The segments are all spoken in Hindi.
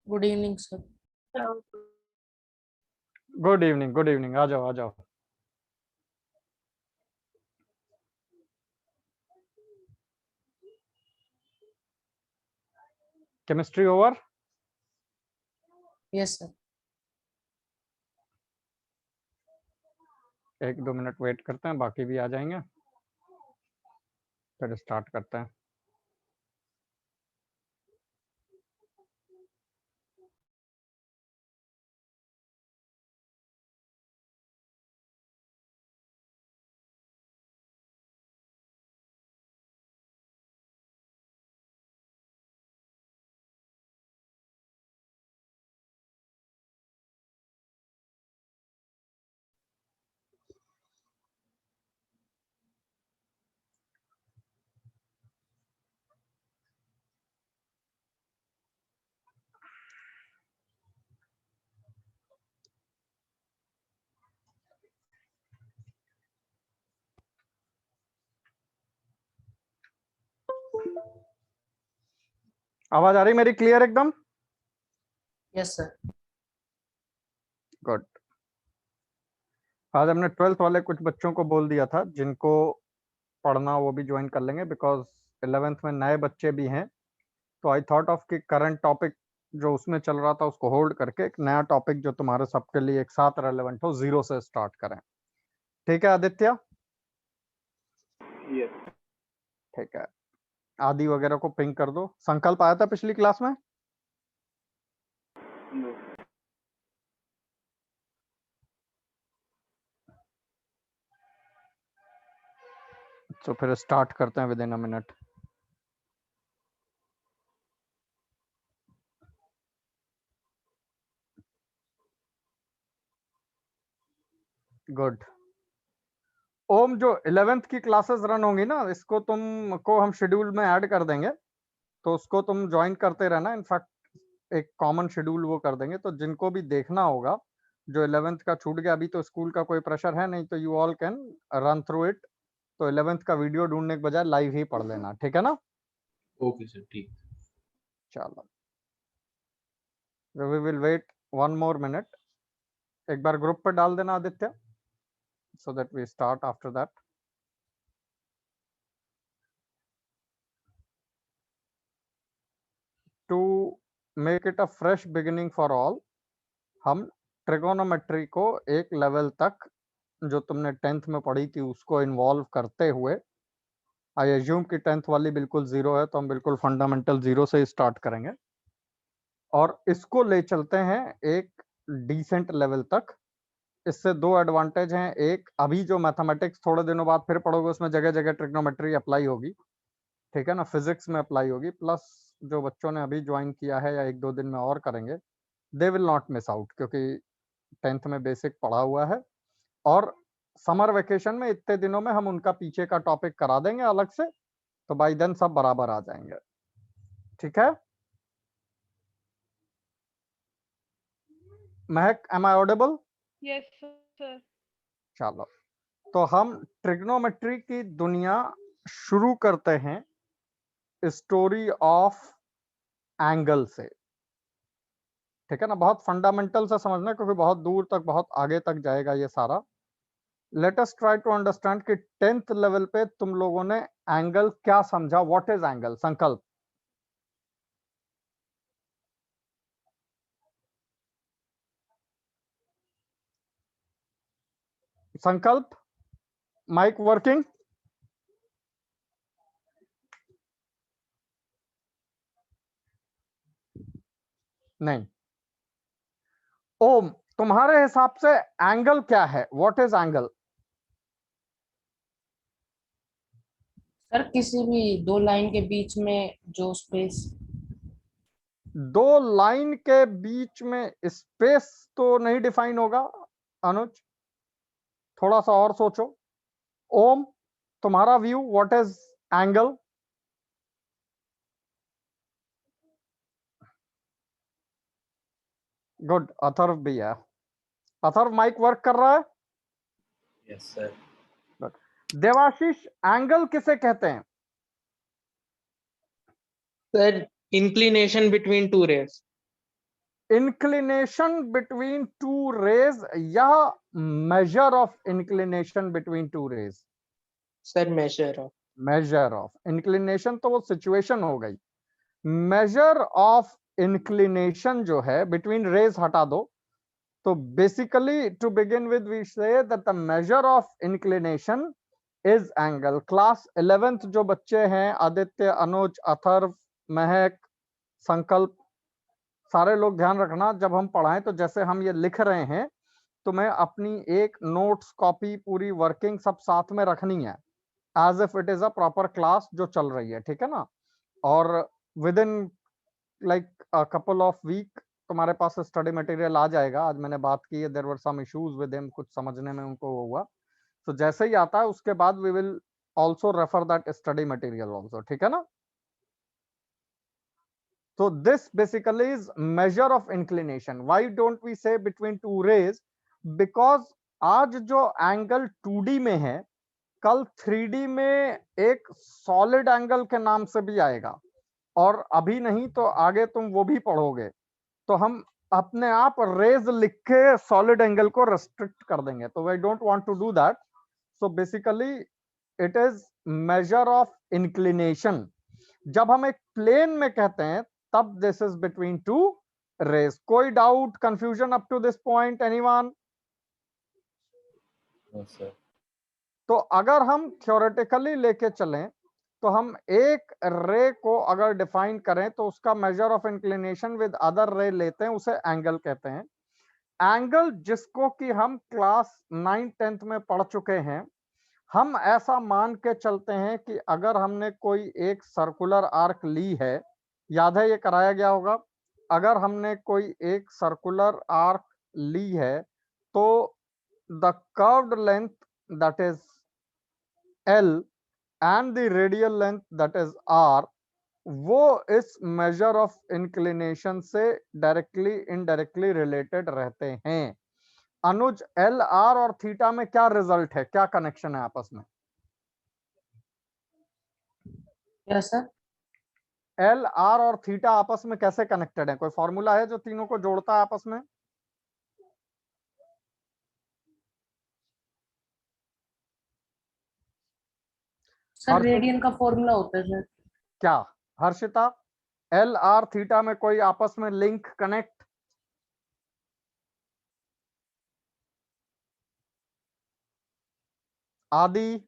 Good evening sir. Good evening, आ जाओ आ जाओ। Chemistry over. Yes sir. 1-2 minute wait करते हैं, बाकी भी आ जाएंगे, फिर स्टार्ट करते हैं। आवाज आ रही मेरी क्लियर एकदम? Yes sir. गुड। आज हमने 12th वाले कुछ बच्चों को बोल दिया था, जिनको पढ़ना वो भी ज्वाइन कर लेंगे, बिकॉज 11th में नए बच्चे भी हैं। तो आई थॉट ऑफ कि करंट टॉपिक जो उसमें चल रहा था उसको होल्ड करके एक नया टॉपिक जो तुम्हारे सबके लिए एक साथ रेलेवेंट हो, 0 से स्टार्ट करें। ठीक है आदित्य? यस। ठीक है, आदि वगैरह को पिंग कर दो। संकल्प आया था पिछली क्लास में? नो। तो फिर स्टार्ट करते हैं with in a minute. Good. Om, जो 11th की क्लासेस रन होंगी ना, इसको तुमको हम शेड्यूल में ऐड कर देंगे, तो उसको तुम ज्वाइन करते रहना। इनफैक्ट एक कॉमन शेड्यूल वो कर देंगे, तो जिनको भी देखना होगा, जो 11th का छूट गया, अभी तो स्कूल का कोई प्रेशर है नहीं, तो you all can run through it. तो 11th का वीडियो ढूंढने के बजाय लाइव ही पढ़ लेना, ठीक है ना? ओके सर, ठीक। चलो, we will wait 1 more minute। एक बार ग्रुप पे डाल देना आदित्य, so that we start after that। To make it a fresh beginning for all, हम ट्रिगोनोमेट्री को एक लेवल तक जो तुमने 10th में पढ़ी थी उसको इन्वॉल्व करते हुए, आई एज्यूम कि 10th वाली बिल्कुल 0 है, तो हम बिल्कुल फंडामेंटल 0 से ही स्टार्ट करेंगे और इसको ले चलते हैं एक डिसेंट लेवल तक। इससे 2 एडवांटेज हैं। एक, अभी जो मैथमेटिक्स थोड़े दिनों बाद फिर पढ़ोगे उसमें जगह जगह ट्रिग्नोमेट्री अप्लाई होगी, ठीक है ना, फिजिक्स में अप्लाई होगी। प्लस जो बच्चों ने अभी ज्वाइन किया है या 1-2 दिन में और करेंगे, they will not miss out, क्योंकि 10th में बेसिक पढ़ा हुआ है। और समर वेकेशन में इतने दिनों में हम उनका पीछे का टॉपिक करा देंगे अलग से, तो बाई देन सब बराबर आ जाएंगे, ठीक है? Mahak, am I audible? Yes sir. चलो, तो हम ट्रिग्नोमेट्री की दुनिया शुरू करते हैं स्टोरी ऑफ एंगल से, ठीक है ना? बहुत फंडामेंटल से समझना, क्योंकि बहुत दूर तक, बहुत आगे तक जाएगा ये सारा। Let us try to understand कि 10th लेवल पे तुम लोगों ने एंगल क्या समझा। What is angle? संकल्प। संकल्प, माइक वर्किंग? नहीं। ओम, तुम्हारे हिसाब से एंगल क्या है? What is angle? सर किसी भी दो लाइन के बीच में जो स्पेस। 2 लाइन के बीच में स्पेस तो नहीं डिफाइन होगा अनुज, थोड़ा सा और सोचो। ओम, तुम्हारा view, what is angle? Good, Atharva भी है। अथर्व, माइक वर्क कर रहा है? Yes sir. देवाशीष, एंगल किसे कहते हैं? Sir, inclination between two rays. Inclination between two rays या measure of inclination between two rays? Sir measure of. Measure of inclination तो वो सिचुएशन हो गई, मेजर ऑफ इंक्लिनेशन जो है बिटवीन रेज हटा दो, तो basically to begin with we say that the measure of inclination is angle. Class 11th जो बच्चे हैं, आदित्य, अनुज, अथर्व, महक, संकल्प, सारे लोग ध्यान रखना, जब हम पढ़ाएं तो जैसे हम ये लिख रहे हैं तो मैं अपनी एक नोट्स कॉपी पूरी वर्किंग सब साथ में रखनी है, as if it is a proper class जो चल रही है, ठीक है ना। और within like a couple of week तुम्हारे पास स्टडी मटेरियल आ जाएगा। आज मैंने बात की है, there were some issues with him, कुछ समझने में उनको हुआ, तो जैसे ही आता है उसके बाद we will also refer that study material also, ठीक है ना। So this basically is measure of inclination. Why don't we say between two rays? Because आज जो एंगल 2D में है, कल 3D में एक सॉलिड एंगल के नाम से भी आएगा, और अभी नहीं तो आगे तुम वो भी पढ़ोगे, तो हम अपने आप रेज लिख के सॉलिड एंगल को रेस्ट्रिक्ट कर देंगे, तो we don't want to do that. So basically it is measure of inclination. जब हम एक प्लेन में कहते हैं तब this is between two rays. कोई doubt, confusion up to this point, anyone? No sir. तो अगर हम थ्योरेटिकली लेके चलें तो हम एक रे को अगर डिफाइन करें तो उसका major of inclination with other रे लेते हैं, उसे एंगल कहते हैं। एंगल जिसको कि हम क्लास 9th 10th में पढ़ चुके हैं, हम ऐसा मान के चलते हैं कि अगर हमने कोई एक सर्कुलर आर्क ली है, याद है ये कराया गया होगा, अगर हमने कोई एक सर्कुलर आर्क ली है तो the curved length that is L and the radial length that is R, वो इस मेजर ऑफ इंक्लिनेशन से डायरेक्टली इनडायरेक्टली रिलेटेड रहते हैं। अनुज, एल आर और थीटा में क्या रिजल्ट है, क्या कनेक्शन है आपस में? क्या सर? एल आर और थीटा आपस में कैसे कनेक्टेड है? कोई फॉर्मूला है जो तीनों को जोड़ता है आपस में? सर रेडियन का फॉर्मूला होता है सर। क्या हर्षिता, एल आर थीटा में कोई आपस में लिंक कनेक्ट? आदि?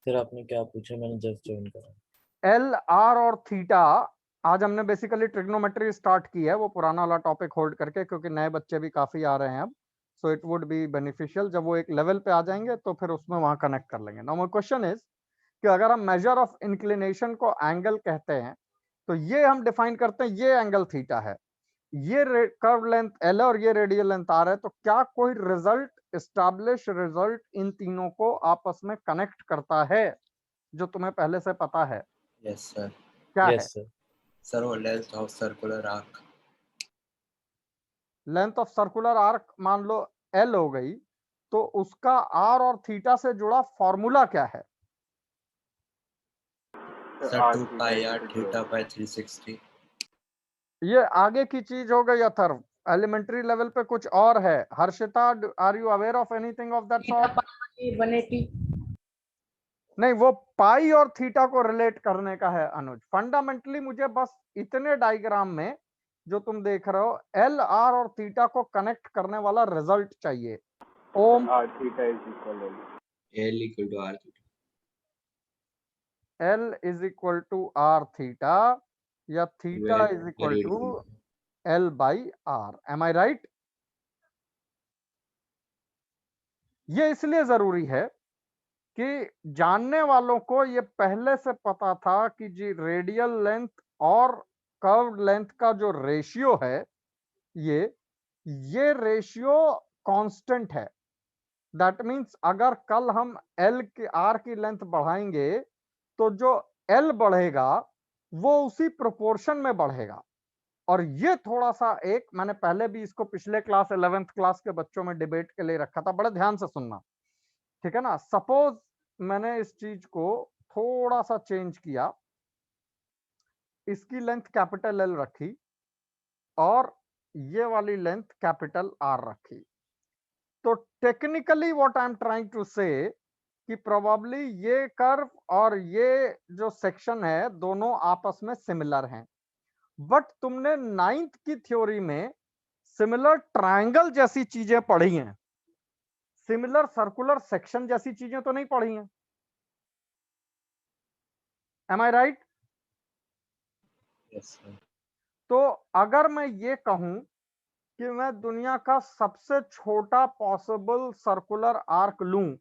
सर आपने क्या पूछा? मैंने जस्ट ज्वाइन करा। एल आर और थीटा, आज हमने बेसिकली ट्रिग्नोमेट्री स्टार्ट की है, वो पुराना वाला टॉपिक होल्ड करके, क्योंकि नए बच्चे भी काफी आ रहे हैं अब, so it would be beneficial जब वो एक लेवल पे आ जाएंगे तो फिर उसमें वहां कनेक्ट कर लेंगे। नाउ माय क्वेश्चन इज कि अगर हम मेजर ऑफ इंक्लिनेशन को एंगल कहते हैं तो ये हम डिफाइन करते हैं, ये एंगल थीटा है, ये कर्व लेंथ एल है और ये रेडियल लेंथ आर है, तो क्या कोई रिजल्ट, एस्टैब्लिश रिजल्ट इन तीनों को आपस में कनेक्ट करता है जो तुम्हें पहले से पता है? Yes sir. क्या है? Yes sir. सर वो length of circular arc. Length of circular arc मान लो एल हो गई, तो उसका आर और थीटा से जुड़ा फॉर्मूला क्या है? Sir 2 pi R theta by 360। ये आगे की चीज हो गई अथर्व, एलिमेंट्री लेवल पे कुछ और है। Harshita, are you aware of anything of that theta sort? Pi 180। नहीं, वो पाई और थीटा को रिलेट करने का है अनुज। फंडामेंटली मुझे बस इतने डायग्राम में जो तुम देख रहे हो, एल आर और थीटा को कनेक्ट करने वाला रिजल्ट चाहिए। ओम, R theta is equal to L equal to R theta। L is equal to R theta या theta is equal to L by R. Am I right? ये इसलिए जरूरी है कि जानने वालों को ये पहले से पता था कि जी रेडियल लेंथ और कर्व्ड लेंथ का जो रेशियो है, ये रेशियो कांस्टेंट है। दैट मींस अगर कल हम एल की आर की लेंथ बढ़ाएंगे तो जो एल बढ़ेगा वो उसी प्रोपोर्शन में बढ़ेगा। और ये थोड़ा सा एक, मैंने पहले भी इसको पिछले क्लास 11th क्लास के बच्चों में डिबेट के लिए रखा था, बड़े ध्यान से सुनना, ठीक है ना। सपोज मैंने इस चीज को थोड़ा सा चेंज किया, इसकी लेंथ कैपिटल एल रखी और ये वाली लेंथ कैपिटल आर रखी, तो technically what I am trying to say कि प्रोबेबली ये कर्व और ये जो सेक्शन है दोनों आपस में सिमिलर हैं, बट तुमने 9th की थ्योरी में सिमिलर ट्रायंगल जैसी चीजें पढ़ी हैं, सिमिलर सर्कुलर सेक्शन जैसी चीजें तो नहीं पढ़ी हैं। M I right? Yes sir. तो अगर मैं ये कहूं कि मैं दुनिया का सबसे छोटा पॉसिबल सर्कुलर आर्क लूं,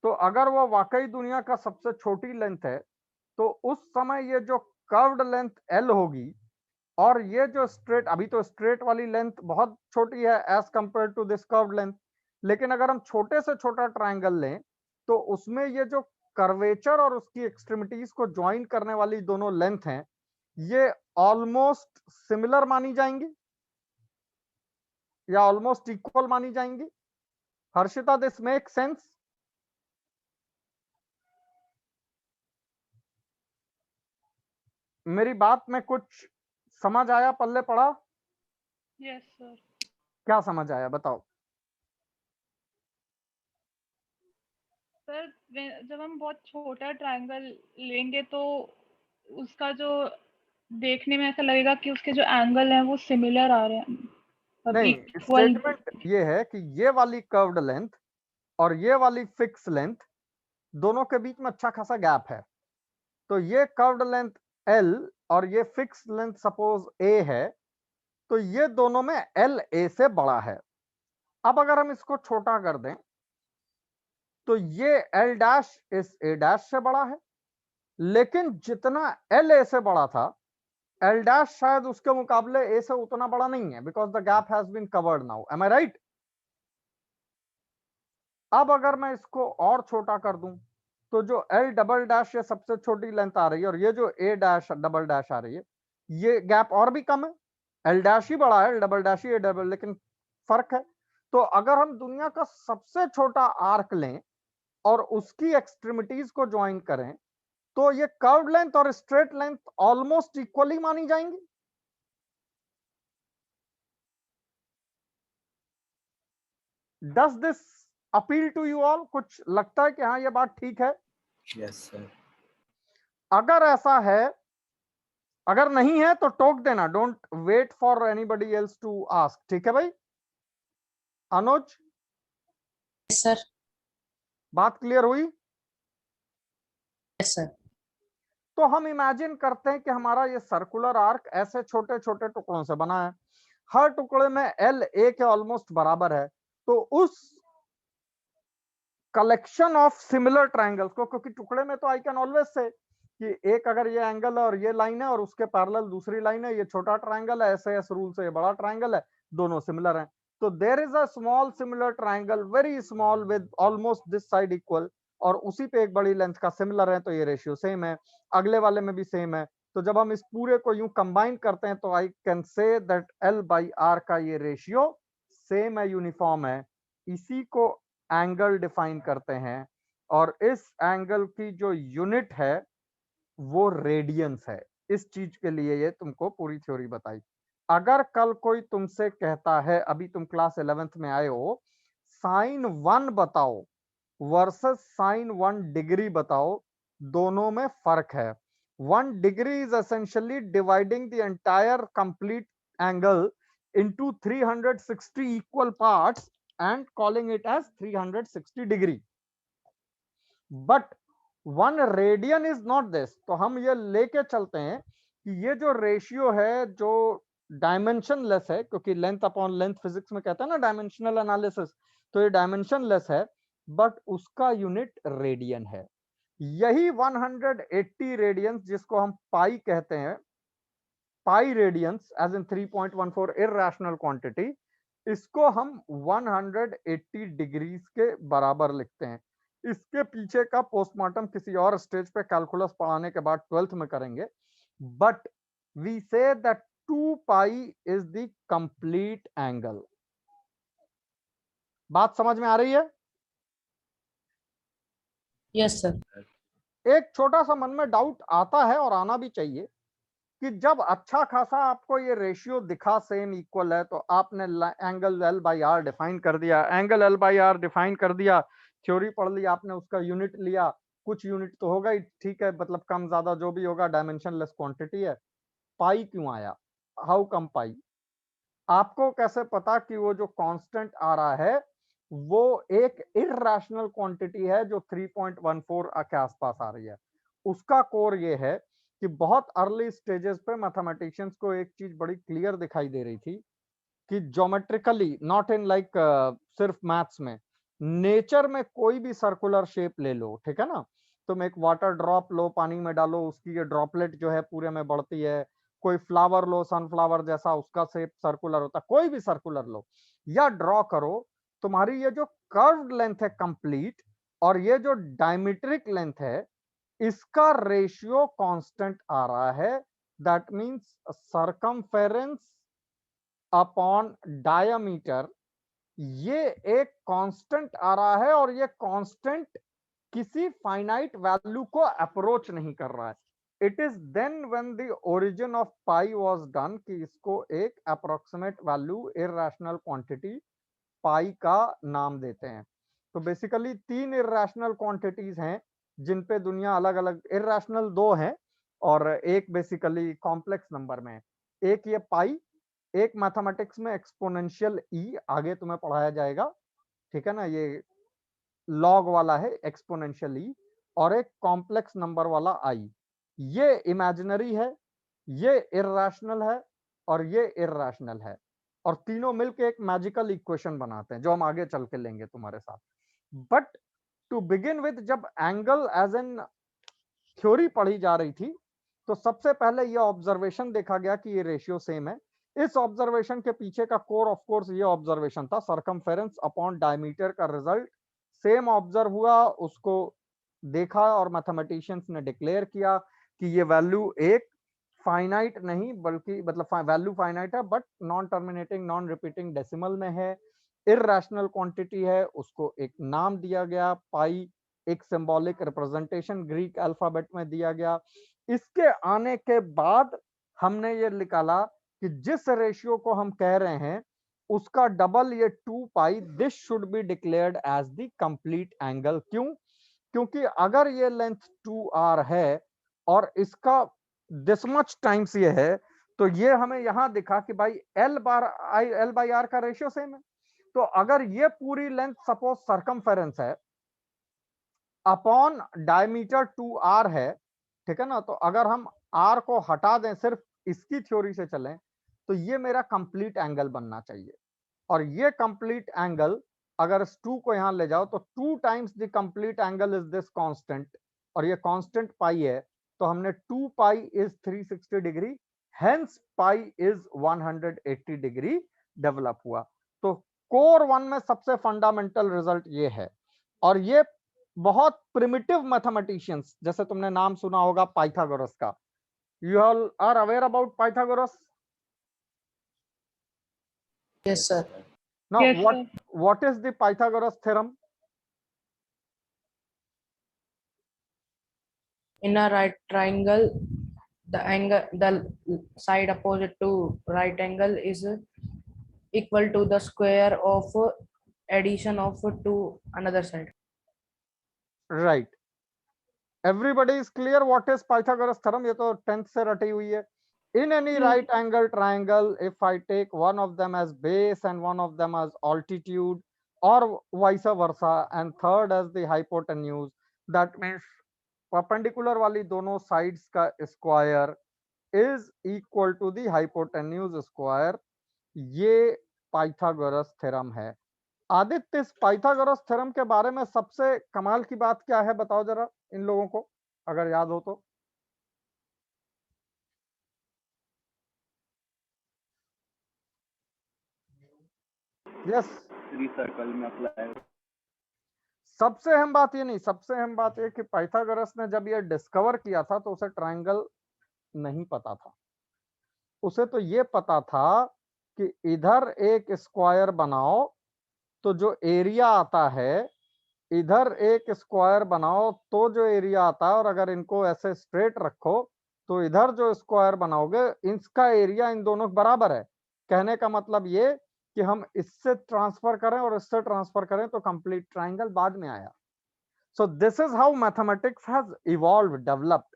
तो अगर वो वाकई दुनिया का सबसे छोटी लेंथ है, तो उस समय ये जो कर्व्ड लेंथ एल होगी और ये जो स्ट्रेट, अभी तो स्ट्रेट वाली लेंथ बहुत छोटी है as compare to this curved length, लेकिन अगर हम छोटे से छोटा ट्रायंगल लें तो उसमें ये जो कर्वेचर और उसकी एक्सट्रीमिटीज को ज्वाइन करने वाली दोनों लेंथ हैं, ये ऑलमोस्ट सिमिलर मानी जाएंगी या ऑलमोस्ट इक्वल मानी जाएंगी। Harshita, this make sense? मेरी बात में कुछ समझ आया, पल्ले पड़ा? Yes sir. क्या समझ आया बताओ? सर जब हम बहुत छोटा ट्रायंगल लेंगे तो उसका जो देखने में ऐसा लगेगा कि उसके जो एंगल हैं वो सिमिलर आ रहे हैं, नहीं, इक्वल। स्टेटमेंट ये है कि ये वाली कर्व्ड लेंथ और ये वाली फिक्स लेंथ दोनों के बीच में अच्छा खासा गैप है, तो ये कर्व्ड लेंथ एल और ये फिक्स लेंथ सपोज ए है, तो ये दोनों में एल ए से बड़ा है। अब अगर हम इसको छोटा कर दें तो ये एल डैश इस ए डैश से बड़ा है, लेकिन जितना एल ए से बड़ा था एल डैश शायद उसके मुकाबले ए से उतना बड़ा नहीं है, because the gap has been covered now. Am I right? अब अगर मैं इसको और छोटा कर दूं तो जो एल डबल डैश ये सबसे छोटी लेंथ आ रही है और ये जो ए डैश डबल डैश आ रही है, ये गैप और भी कम है। एल डैश ही बड़ा है, L double dash he A double, लेकिन फर्क है। तो अगर हम दुनिया का सबसे छोटा आर्क लें और उसकी एक्सट्रीमिटीज को ज्वाइन करें तो ये कर्व लेंथ और स्ट्रेट लेंथ ऑलमोस्ट इक्वली मानी जाएंगी। Does this appeal to you all? कुछ लगता है कि हाँ ये बात ठीक है? Yes sir. अगर ऐसा है, अगर नहीं है तो टोक देना, don't wait for anybody else to ask, ठीक है भाई? अनुज, सर। बात क्लियर हुई? Yes sir. तो हम इमेजिन करते हैं कि हमारा ये सर्कुलर आर्क ऐसे छोटे छोटे टुकड़ों से बना है, हर टुकड़े में एल ए के ऑलमोस्ट बराबर है, तो उस कलेक्शन ऑफ सिमिलर ट्रायंगल्स को, क्योंकि टुकड़े में तो आई कैन ऑलवेज से कि एक अगर ये एंगल है और ये लाइन है और उसके पैरेलल दूसरी लाइन है, ये छोटा ट्रायंगल है, ऐसे एस रूल से ये बड़ा ट्रायंगल है, दोनों सिमिलर हैं, तो there is a small similar triangle very small with almost this side equal, और उसी पे एक बड़ी लेंथ का सिमिलर है, तो ये रेशियो सेम है, अगले वाले में भी सेम है। तो जब हम इस पूरे को यूं कंबाइन करते हैं तो I can say that L by R का ये रेशियो सेम है, यूनिफॉर्म है। इसी को एंगल डिफाइन करते हैं, और इस एंगल की जो यूनिट है वो रेडियंस है। इस चीज के लिए ये तुमको पूरी थ्योरी बताई। अगर कल कोई तुमसे कहता है, अभी तुम क्लास 11th में आए हो, साइन 1 बताओ वर्सेस साइन 1 डिग्री बताओ, दोनों में फर्क है। 1 degree is essentially dividing the entire complete angle into 360 equal parts and calling it as 360 degree, but 1 radian is not this। तो हम ये लेके चलते हैं कि ये जो रेशियो है जो डायमेंशन लेस है, क्योंकि लेंथ अपॉन लेंथ फिजिक्स में कहते हैं ना डायमेंशनल एनालिसिस, तो ये डायमेंशन लेस है, बट उसका यूनिट रेडियन है। यही 180 रेडियंस जिसको हम पाई कहते हैं, pi radians as in 3.14 irrational quantity, इसको हम 180 डिग्रीज के बराबर लिखते हैं। इसके पीछे का पोस्टमार्टम किसी और स्टेज पे कैलकुलस पढ़ाने के बाद 12th में करेंगे, but we say that 2 pi is the complete angle. बात समझ में आ रही है? Yes sir. एक छोटा सा मन में डाउट आता है और आना भी चाहिए कि जब अच्छा खासा आपको ये रेशियो दिखा सेम इक्वल है तो आपने angle L by R define कर दिया, angle L by R define कर दिया, थ्योरी पढ़ ली आपने, उसका यूनिट लिया, कुछ यूनिट तो होगा ही, ठीक है, मतलब कम ज्यादा जो भी होगा डायमेंशनलेस क्वांटिटी है। पाई क्यों आया, हाउ कम पाई? आपको कैसे पता कि वो जो कांस्टेंट आ रहा है वो एक इररेशनल क्वांटिटी है जो 3.14 के आसपास आ रही है? उसका कोर ये है कि बहुत अर्ली स्टेजेस पे मैथमेटिशियंस को एक चीज बड़ी क्लियर दिखाई दे रही थी कि ज्योमेट्रिकली, नॉट इन लाइक सिर्फ मैथ्स में, नेचर में कोई भी सर्कुलर शेप ले लो, ठीक है ना, तुम एक वाटर ड्रॉप लो, पानी में डालो, उसकी ये ड्रॉपलेट जो है पूरे में बढ़ती है, कोई फ्लावर लो सनफ्लावर जैसा, उसका शेप सर्कुलर होता है, कोई भी सर्कुलर लो या ड्रॉ करो, तुम्हारी ये जो कर्व्ड लेंथ है कंप्लीट और ये जो डायमीट्रिक लेंथ है, इसका रेशियो कांस्टेंट आ रहा है। That means circumference upon diameter, ये एक कांस्टेंट आ रहा है और ये कांस्टेंट किसी फाइनाइट वैल्यू को अप्रोच नहीं कर रहा है। It is then when the origin of pi was done कि इसको एक approximate value irrational quantity pi का नाम देते हैं। तो बेसिकली 3 इररेशनल क्वांटिटीज हैं जिन पे दुनिया अलग अलग, इररेशनल 2 हैं और एक बेसिकली कॉम्प्लेक्स नंबर में है। एक ये पाई, एक मैथमेटिक्स में एक्सपोनेंशियल ई, आगे तुम्हें पढ़ाया जाएगा, ठीक है ना, ये लॉग वाला है एक्सपोनेंशियल ई, और एक कॉम्प्लेक्स नंबर वाला आई। ये इमेजिनरी है, ये इररेशनल है और ये इररेशनल है, और तीनों मिलकर एक मैजिकल इक्वेशन बनाते हैं जो हम आगे चल के लेंगे तुम्हारे साथ। बट टू बिगिन विद, जब एंगल एज एन थ्योरी पढ़ी जा रही थी तो सबसे पहले ये ऑब्जर्वेशन देखा गया कि ये रेशियो सेम है। इस ऑब्जर्वेशन के पीछे का कोर ऑफ कोर्स ये ऑब्जर्वेशन था, सर्कमफेरेंस अपॉन डायमीटर का रिजल्ट सेम ऑब्जर्व हुआ, उसको देखा और मैथमेटिशियंस ने डिक्लेयर किया कि ये वैल्यू एक फाइनाइट नहीं बल्कि, मतलब वैल्यू फाइनाइट है but non terminating non repeating decimal में है, इररेशनल क्वांटिटी है, उसको एक नाम दिया गया पाई, एक सिंबॉलिक रिप्रेजेंटेशन ग्रीक अल्फाबेट में दिया गया। इसके आने के बाद हमने ये निकाला कि जिस रेशियो को हम कह रहे हैं उसका डबल ये 2 pi, this should be declared as the complete angle. क्यों? क्योंकि अगर ये लेंथ 2r है और इसका दिस मच टाइम्स ये है, तो ये हमें यहां दिखा कि भाई L बाई R का रेशियो सेम है। तो अगर ये पूरी लेंथ सपोज सर्कमफेरेंस है अपॉन डायमीटर 2r है, ठीक है ना, तो अगर हम r को हटा दें, सिर्फ इसकी थ्योरी से चलें, तो ये मेरा कंप्लीट एंगल बनना चाहिए। और ये कंप्लीट एंगल अगर इस 2 को यहां ले जाओ तो 2 times the complete angle is this constant, और ये कांस्टेंट पाई है, तो हमने 2 pi is 360 degree, hence pi is 180 degree develop हुआ। तो कोर 1 में सबसे फंडामेंटल रिजल्ट ये है। और ये बहुत प्रिमिटिव मैथमेटिशियंस, जैसे तुमने नाम सुना होगा पाइथागोरस का, you all are aware about Pythagoras? Yes, sir. Now, Yes, sir. what is the Pythagoras theorem? In a right triangle, the side opposite to right angle is equal to the square of addition of to another side. Right. Everybody is clear what is Pythagoras theorem? ये तो 10th से रटी हुई है. In any right angle triangle, if I take one of them as base and one of them as altitude, or vice versa, and third as the hypotenuse, that means perpendicular वाली दोनों sides का square is equal to the hypotenuse square. ये पाइथागोरस थ्योरम है। आदित्य, इस पाइथागोरस थ्योरम के बारे में सबसे कमाल की बात क्या है, बताओ जरा इन लोगों को, अगर याद हो तो। यस, सर्कल में अप्लाई। सबसे अहम बात ये नहीं, सबसे अहम बात ये कि पाइथागोरस ने जब ये डिस्कवर किया था तो उसे ट्रायंगल नहीं पता था। उसे तो ये पता था कि इधर एक स्क्वायर बनाओ तो जो एरिया आता है, इधर एक स्क्वायर बनाओ तो जो एरिया आता है, और अगर इनको ऐसे स्ट्रेट रखो तो इधर जो स्क्वायर बनाओगे इसका एरिया इन दोनों बराबर है। कहने का मतलब ये कि हम इससे ट्रांसफर करें और इससे ट्रांसफर करें तो कंप्लीट ट्राइंगल बाद में आया। So this is how mathematics has evolve developed.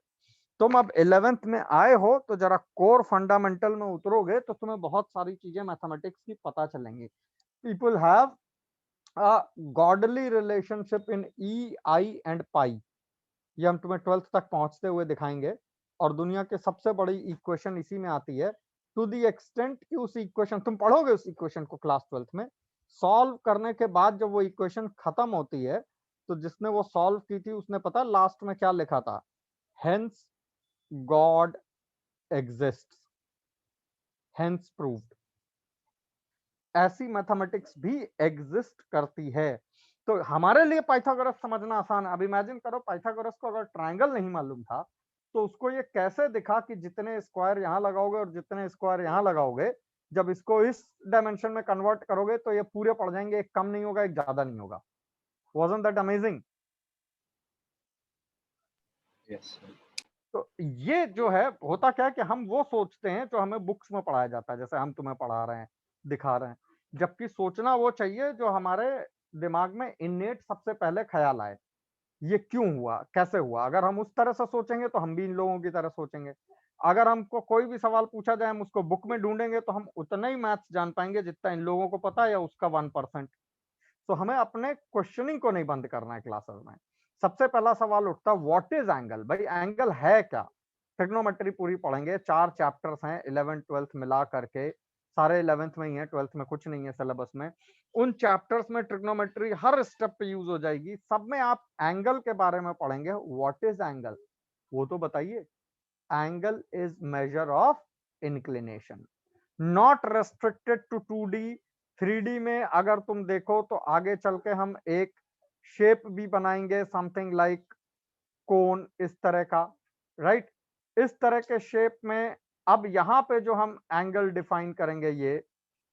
तुम अब 11th में आए हो तो जरा कोर फंडामेंटल में उतरोगे तो तुम्हें बहुत सारी चीजें मैथमेटिक्स की पता चलेंगी। People have a godly relationship in E, I and pi. ये हम तुम्हें 12th तक पहुंचते हुए दिखाएंगे। और दुनिया के सबसे बड़ी इक्वेशन इसी में आती है। टू दी एक्सटेंट कि उस इक्वेशन तुम पढ़ोगे उस इक्वेशन को क्लास 12th में, सॉल्व करने के बाद जब वो इक्वेशन खत्म होती है तो जिसने वो सॉल्व की थी उसने पता लास्ट में क्या लिखा था? Hence God exists, hence proved. ऐसी मैथमेटिक्स भी एग्जिस्ट करती है। तो हमारे लिए पाइथागोरस समझना आसान है। अब इमेजिन करो पाइथागोरस को अगर ट्रायंगल नहीं मालूम था तो उसको ये कैसे दिखा कि जितने स्क्वायर यहां लगाओगे और जितने स्क्वायर यहां लगाओगे, जब इसको इस डायमेंशन में कन्वर्ट करोगे तो ये पूरे पड़ जाएंगे, एक कम नहीं होगा एक ज्यादा नहीं होगा। Wasn't that amazing? Yes sir. तो ये जो है होता क्या है कि हम वो सोचते हैं जो हमें बुक्स में पढ़ाया जाता है, जैसे हम तुम्हें पढ़ा रहे हैं, दिखा रहे हैं, जबकि सोचना वो चाहिए जो हमारे दिमाग में इन्नेट सबसे पहले ख्याल आए। ये क्यों हुआ, कैसे हुआ? अगर हम उस तरह से सोचेंगे तो हम भी इन लोगों की तरह सोचेंगे। अगर हमको कोई भी सवाल पूछा जाए हम उसको बुक में ढूंढेंगे तो हम उतना ही मैथ्स जान पाएंगे जितना इन लोगों को पता है या उसका 1%। तो हमें अपने क्वेश्चनिंग को नहीं बंद करना है क्लासेस में। सबसे पहला सवाल उठता व्हाट इज एंगल? भाई एंगल है क्या? ट्रिग्नोमेट्री पूरी पढ़ेंगे, 4 चैप्टर्स हैं 11th 12th मिला करके, सारे 11th में ही है, 12th में कुछ नहीं है सिलेबस में। उन चैप्टर्स में ट्रिग्नोमेट्री हर स्टेप पे यूज हो जाएगी, सब में आप एंगल के बारे में पढ़ेंगे। व्हाट इज एंगल वो तो बताइए। Angle is measure of inclination, not restricted to 2D 3D में। अगर तुम देखो तो आगे चल के हम एक शेप भी बनाएंगे समथिंग लाइक कोन, इस तरह का, राइट? इस तरह के शेप में अब यहाँ पे जो हम एंगल डिफाइन करेंगे ये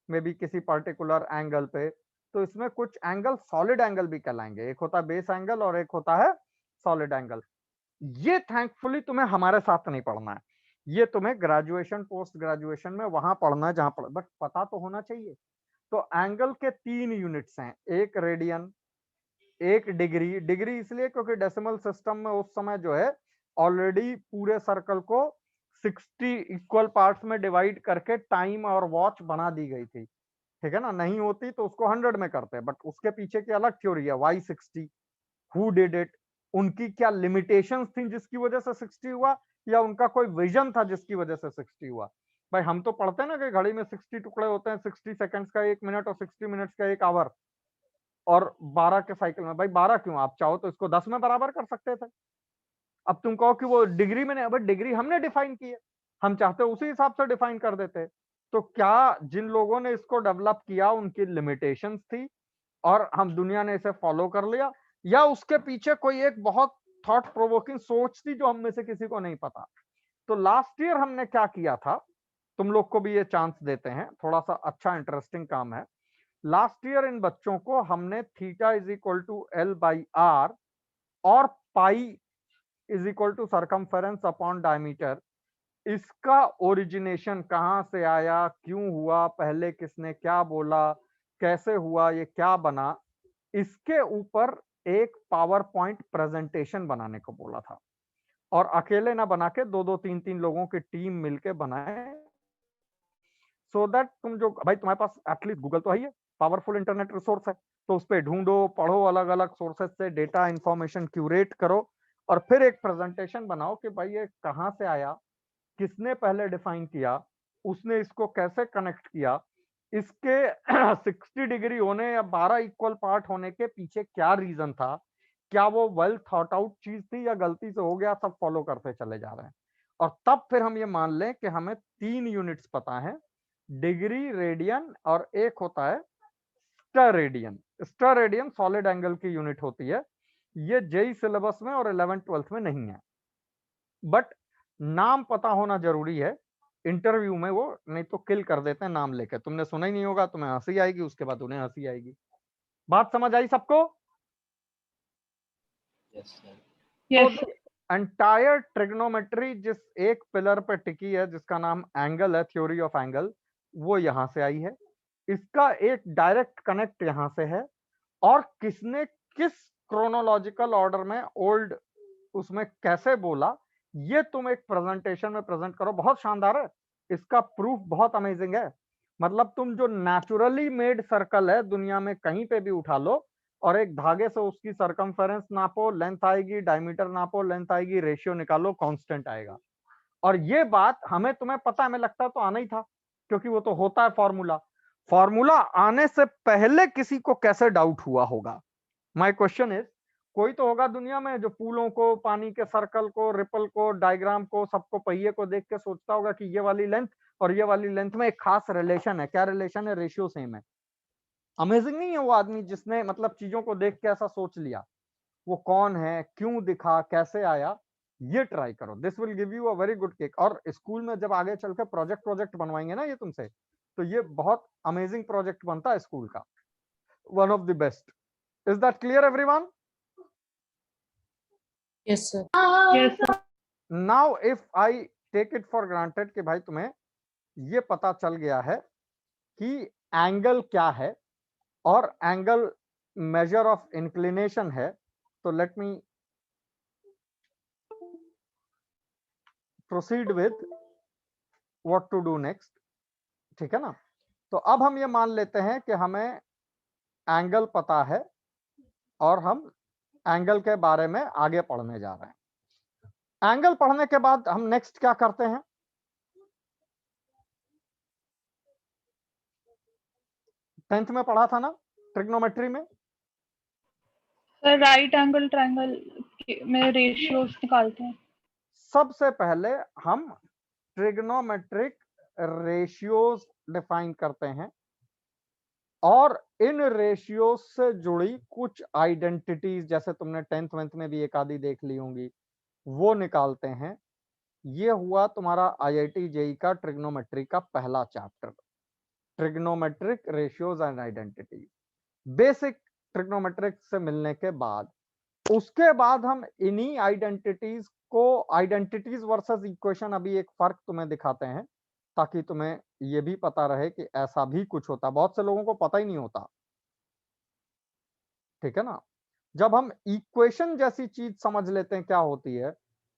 में भी किसी पर्टिकुलर एंगल पे, तो इसमें कुछ एंगल सॉलिड एंगल भी कहलाएंगे। एक होता है बेस एंगल और एक होता है सॉलिड एंगल। ये थैंकफुली तुम्हें हमारे साथ नहीं पढ़ना है, ये तुम्हें ग्रेजुएशन पोस्ट ग्रेजुएशन में वहां पढ़ना है जहां पढ़, बट पता तो होना चाहिए। तो एंगल के 3 यूनिट्स हैं, एक रेडियन, एक डिग्री। डिग्री इसलिए क्योंकि डेसिमल सिस्टम में उस समय जो है ऑलरेडी पूरे सर्कल को 60 इक्वल पार्ट्स में डिवाइड करके टाइम और वॉच बना दी गई थी, ठीक है ना? नहीं होती तो उसको 100 में करते, बट उसके पीछे की अलग थ्योरी है। वाई 60, हु डिड इट, उनकी क्या लिमिटेशंस थी जिसकी वजह से 60 हुआ, या उनका कोई विजन था जिसकी वजह से 60 हुआ? भाई हम तो पढ़ते हैं ना कि घड़ी में 60 टुकड़े होते हैं, 60 सेकंड्स का 1 मिनट और 60 मिनट्स का 1 आवर, और 12 के साइकिल में। भाई 12 क्यों? आप चाहो तो इसको 10 में बराबर कर सकते थे। अब तुम कहो कि वो डिग्री में नहीं, अब डिग्री हमने डिफाइन की है, हम चाहते उसी हिसाब से डिफाइन कर देते। तो क्या जिन लोगों ने इसको डेवलप किया उनकी लिमिटेशंस थी और हम दुनिया ने इसे फॉलो कर लिया, या उसके पीछे कोई एक बहुत थॉट प्रोवोकिंग सोच थी जो हम में से किसी को नहीं पता? तो लास्ट ईयर हमने क्या किया था, तुम लोग को भी ये चांस देते हैं, थोड़ा सा अच्छा इंटरेस्टिंग काम है। लास्ट ईयर इन बच्चों को हमने theta is equal to L/R और pi is equal to circumference upon diameter, इसका ओरिजिनेशन कहां से आया, क्यों हुआ, पहले किसने क्या बोला, कैसे हुआ, ये क्या बना, इसके ऊपर एक पावर पॉइंट प्रेजेंटेशन बनाने को बोला था। और अकेले ना बना के 2-2 3-3 लोगों की टीम मिलके बनाए, सो दैट तुम जो भाई तुम्हारे पास एटलीस्ट गूगल तो है ही है, पावरफुल इंटरनेट रिसोर्स है, तो उस पर ढूंढो, पढ़ो, अलग अलग सोर्सेस से डेटा इंफॉर्मेशन क्यूरेट करो और फिर एक प्रेजेंटेशन बनाओ कि भाई ये कहां से आया, किसने पहले डिफाइन किया, उसने इसको कैसे कनेक्ट किया, इसके 60 डिग्री होने या 12 इक्वल पार्ट होने के पीछे क्या रीजन था, क्या वो वेल थॉट आउट चीज थी या गलती से हो गया, सब फॉलो करते चले जा रहे हैं। और तब फिर हम ये मान लें कि हमें 3 यूनिट्स पता है, डिग्री, रेडियन और एक होता है स्टेरेडियन। स्टेरेडियन सॉलिड एंगल की यूनिट होती है। ये जेई सिलेबस में और 11th 12th में नहीं है, बट नाम पता होना जरूरी है। इंटरव्यू में वो नहीं तो किल कर देते हैं नाम लेके, तुमने सुना ही नहीं होगा, तुम्हें हंसी आएगी, उसके बाद उन्हें हंसी आएगी। बात समझ आई सबको? Yes sir. Yes. Entire trigonometry जिस एक पिलर पे टिकी है जिसका नाम एंगल है, थ्योरी ऑफ एंगल, वो यहां से आई है। इसका एक डायरेक्ट कनेक्ट यहां से है। और किसने किस क्रोनोलॉजिकल ऑर्डर में ओल्ड उसमें कैसे बोला, ये तुम एक प्रेजेंटेशन में प्रेजेंट करो, बहुत शानदार है। इसका प्रूफ बहुत अमेजिंग है। मतलब तुम जो नेचुरली मेड सर्कल है दुनिया में कहीं पे भी उठा लो और एक धागे से उसकी सरकमफेरेंस नापो, लेंथ आएगी, डायमीटर नापो, लेंथ आएगी, रेशियो निकालो, कांस्टेंट आएगा। और ये बात हमें तुम्हें पता, हमें लगता तो आना ही था क्योंकि वो तो होता है फॉर्मूला। फॉर्मूला आने से पहले किसी को कैसे डाउट हुआ होगा? माय क्वेश्चन इज, कोई तो होगा दुनिया में जो फूलों को, पानी के सर्कल को, रिपल को, डायग्राम को, सबको, पहिए को देख के सोचता होगा कि ये वाली लेंथ और ये वाली लेंथ में एक खास रिलेशन है। क्या रिलेशन है? रेशियो सेम है। अमेजिंग नहीं है वो आदमी जिसने मतलब चीजों को देख के ऐसा सोच लिया? वो कौन है, क्यों दिखा, कैसे आया? ये ट्राई करो, this will give you a very good kick. और स्कूल में जब आगे चलकर प्रोजेक्ट बनवाएंगे ना ये तुमसे, तो ये बहुत अमेजिंग प्रोजेक्ट बनता है स्कूल का, one of the best. Is that clear everyone? Yes, sir. Yes, sir. Now if I take it for granted कि भाई तुम्हें ये पता चल गया है कि एंगल क्या है और एंगल मेजर ऑफ इंक्लिनेशन है, तो let me proceed with what to do next. ठीक है ना? तो अब हम ये मान लेते हैं कि हमें एंगल पता है और हम एंगल के बारे में आगे पढ़ने जा रहे हैं। एंगल पढ़ने के बाद हम नेक्स्ट क्या करते हैं? टेंथ में पढ़ा था ना ट्रिग्नोमेट्री में? सर राइट एंगल ट्रायंगल में रेशियोज निकालते हैं। सबसे पहले हम ट्रिग्नोमेट्रिक रेशियोज डिफाइन करते हैं और इन रेशियोज से जुड़ी कुछ आइडेंटिटीज, जैसे तुमने 10th में भी एक आधी देख ली होंगी, वो निकालते हैं। ये हुआ तुम्हारा IIT JEE का ट्रिग्नोमेट्री का पहला chapter, trigonometric ratios and identities. Basic trigonometric से मिलने के बाद उसके बाद हम इन्हीं आइडेंटिटीज को, आइडेंटिटीज वर्सेस इक्वेशन, अभी एक फर्क तुम्हें दिखाते हैं ताकि तुम्हें ये भी पता रहे कि ऐसा भी कुछ होता। बहुत से लोगों को पता ही नहीं होता। ठीक है ना? जब हम इक्वेशन जैसी चीज समझ लेते हैं क्या होती है,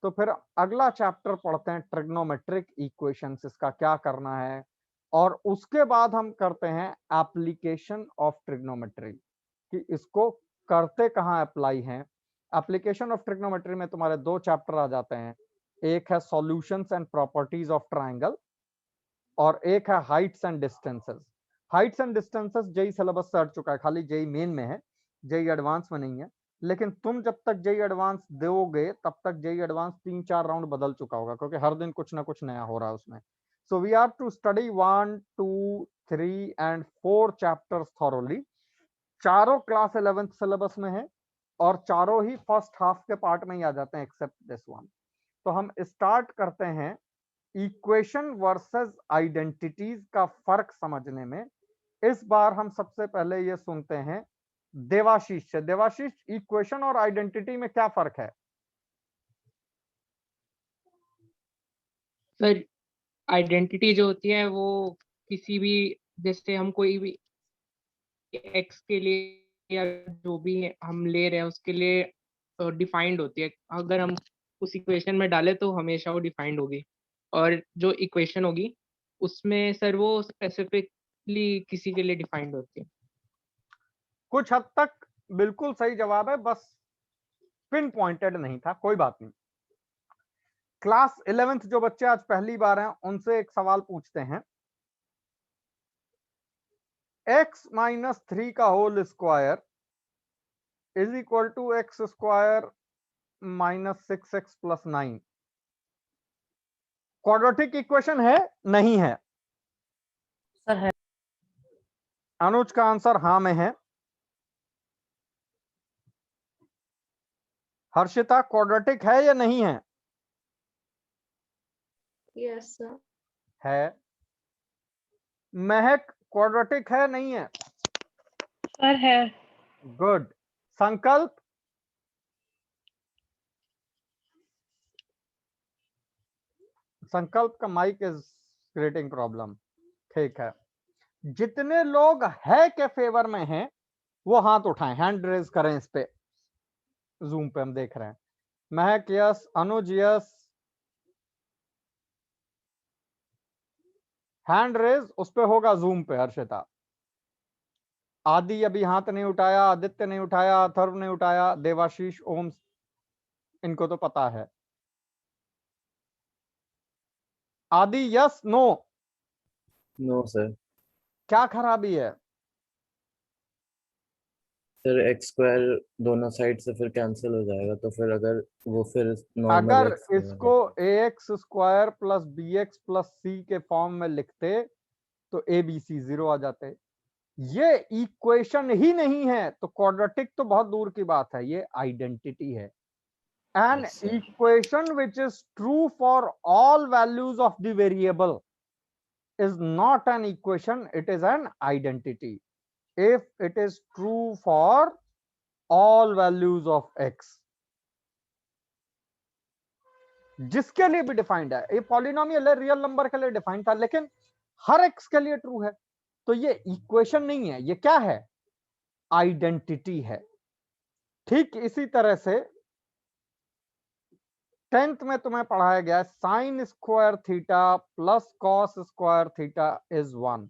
तो फिर अगला चैप्टर पढ़ते हैं ट्रिग्नोमेट्रिक इक्वेशंस, इसका क्या करना है, और उसके बाद हम करते हैं एप्लीकेशन ऑफ ट्रिग्नोमेट्री कि इसको करते कहाँ अप्लाई हैं। एप्लीकेशन ऑफ ट्रिग्नोमेट्री में तुम्हारे दो चैप्टर आ जाते हैं, एक है solutions and properties of triangle और एक है heights and distances. Heights and distances JEE syllabus से हट चुका है, खाली जेई मेन में है, जेई एडवांस में नहीं है। लेकिन तुम जब तक जेई एडवांस दोगे तब तक जेई एडवांस 3-4 राउंड बदल चुका होगा क्योंकि हर दिन कुछ ना कुछ नया हो रहा है उसमें। So we are to study 1, 2, 3 and 4 chapters thoroughly. चारों क्लास 11th सिलेबस में है और चारों ही फर्स्ट हाफ के पार्ट में ही आ जाते हैं एक्सेप्ट दिस वन। तो हम स्टार्ट करते हैं इक्वेशन वर्सेस आइडेंटिटीज का फर्क समझने में। इस बार हम सबसे पहले ये सुनते हैं देवाशीष से। देवाशीष, इक्वेशन और आइडेंटिटी में क्या फर्क है? सर आइडेंटिटी जो होती है वो किसी भी, जैसे हम कोई भी एक्स के लिए या जो भी हम ले रहे हैं उसके लिए डिफाइंड होती है। अगर हम उस इक्वेशन में डालें तो हमेशा वो डिफाइंड होगी, और जो इक्वेशन होगी उसमें सर वो स्पेसिफिकली किसी के लिए डिफाइंड होती है। कुछ हद तक बिल्कुल सही जवाब है, बस पिन पॉइंटेड नहीं था, कोई बात नहीं। क्लास 11th जो बच्चे आज पहली बार हैं उनसे एक सवाल पूछते हैं। x माइनस 3 का whole square is equal to X square minus 6x plus 9 quadratic equation है नहीं है? सर है। अनुज का आंसर हाँ में है। हर्षिता, क्वाड्रेटिक है या नहीं है? Yes sir. है। महक, क्वाड्रेटिक है नहीं है? सर है। गुड। संकल्प? संकल्प का माइक इज क्रिएटिंग प्रॉब्लम। ठीक है, जितने लोग है के फेवर में हैं वो हाथ उठाएं, हैंड रेज करें। इस पे जूम पे हम देख रहे हैं। महक यस, अनुज यस, हैंड रेज उस पे होगा जूम पे। हर्षिता, आदि अभी हाथ नहीं उठाया, आदित्य नहीं उठाया, अथर्व नहीं उठाया, देवाशीष, ओम, इनको तो पता है। आदि यस नो? No sir. क्या खराबी है? सर एक्स स्क्वायर दोनों साइड से फिर कैंसिल हो जाएगा, तो फिर अगर वो फिर नॉर्मल अगर एक्स इसको ax square plus bx plus c के फॉर्म में लिखते तो abc 0 आ जाते। ये इक्वेशन ही नहीं है तो क्वाड्रेटिक तो बहुत दूर की बात है, ये आइडेंटिटी है। An Yes, sir. Equation which is true for all values of the variable is not an equation, it is an identity if it is true for all values of x। जिसके लिए भी डिफाइंड है, ये पॉलिनोमियल है, रियल नंबर के लिए डिफाइंड था, लेकिन हर एक्स के लिए ट्रू है, तो ये इक्वेशन नहीं है, ये क्या है? आइडेंटिटी है। ठीक इसी तरह से 10th में तुम्हें पढ़ाया गया sign square theta plus cos square theta is 1।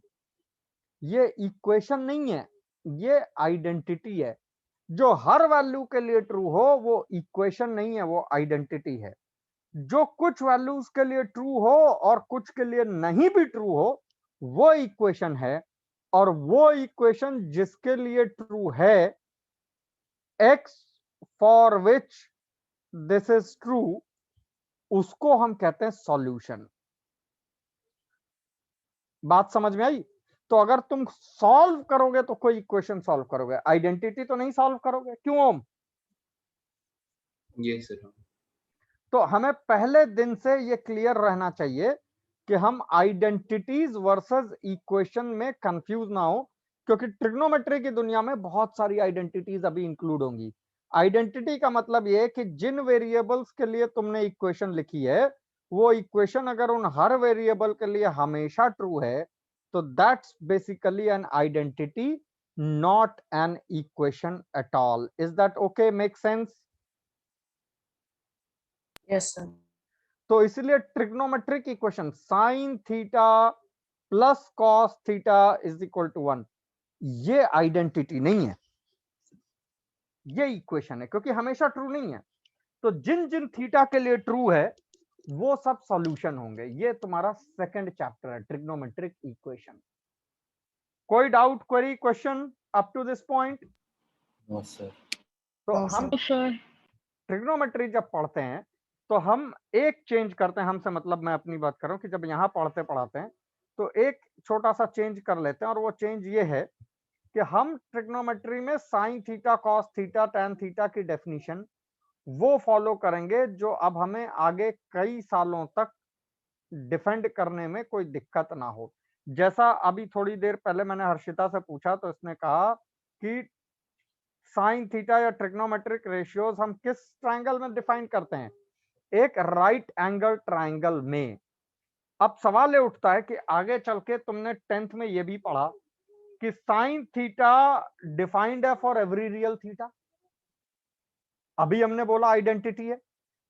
ये इक्वेशन नहीं है, ये आइडेंटिटी है। जो हर वैल्यू के लिए ट्रू हो वो इक्वेशन नहीं है, वो आइडेंटिटी है। जो कुछ वैल्यूज के लिए ट्रू हो और कुछ के लिए नहीं भी ट्रू हो वो इक्वेशन है। और वो इक्वेशन जिसके लिए ट्रू है, x for which this is true, उसको हम कहते हैं सॉल्यूशन। बात समझ में आई? तो अगर तुम सॉल्व करोगे तो कोई इक्वेशन सॉल्व करोगे, आइडेंटिटी तो नहीं सॉल्व करोगे। क्यों ओम? ये सर। तो हमें पहले दिन से ये क्लियर रहना चाहिए कि हम आइडेंटिटीज वर्सेस इक्वेशन में कंफ्यूज ना हो, क्योंकि ट्रिग्नोमेट्री की दुनिया में बहुत सारी आइडेंटिटीज अभी इंक्लूड होंगी। आइडेंटिटी का मतलब ये है कि जिन वेरिएबल्स के लिए तुमने इक्वेशन लिखी है वो इक्वेशन अगर उन हर वेरिएबल के लिए हमेशा ट्रू है तो that's basically an identity, not an equation at all. Is that okay? Make sense? Yes, sir. तो इसलिए trigonometric equation sine theta plus cos theta is equal to 1, ये आइडेंटिटी नहीं है, ये इक्वेशन है, क्योंकि हमेशा ट्रू नहीं है। तो जिन जिन थीटा के लिए ट्रू है वो सब सॉल्यूशन होंगे। ये तुम्हारा सेकंड चैप्टर है, ट्रिग्नोमेट्रिक इक्वेशन। कोई doubt, query, question up to this point? No sir. तो No, हम sir. सर ट्रिग्नोमेट्री जब पढ़ते हैं तो हम एक चेंज करते हैं, हमसे मतलब मैं अपनी बात कर रहा हूं कि जब यहाँ पढ़ते पढ़ाते हैं तो एक छोटा सा चेंज कर लेते हैं, और वो चेंज ये है कि हम ट्रिग्नोमेट्री में sign theta, cos theta, tan theta की डेफिनेशन वो फॉलो करेंगे जो अब हमें आगे कई सालों तक डिफेंड करने में कोई दिक्कत ना हो। जैसा अभी थोड़ी देर पहले मैंने हर्षिता से पूछा तो इसने कहा कि साइन थीटा या ट्रिग्नोमेट्रिक रेशियोज हम किस ट्रायंगल में डिफाइन करते हैं? एक राइट एंगल ट्रायंगल में। अब सवाल ये उठता है कि आगे चल के तुमने 10th में ये भी पढ़ा कि साइन थीटा डिफाइंड है फॉर एवरी रियल थीटा। अभी हमने बोला आइडेंटिटी है।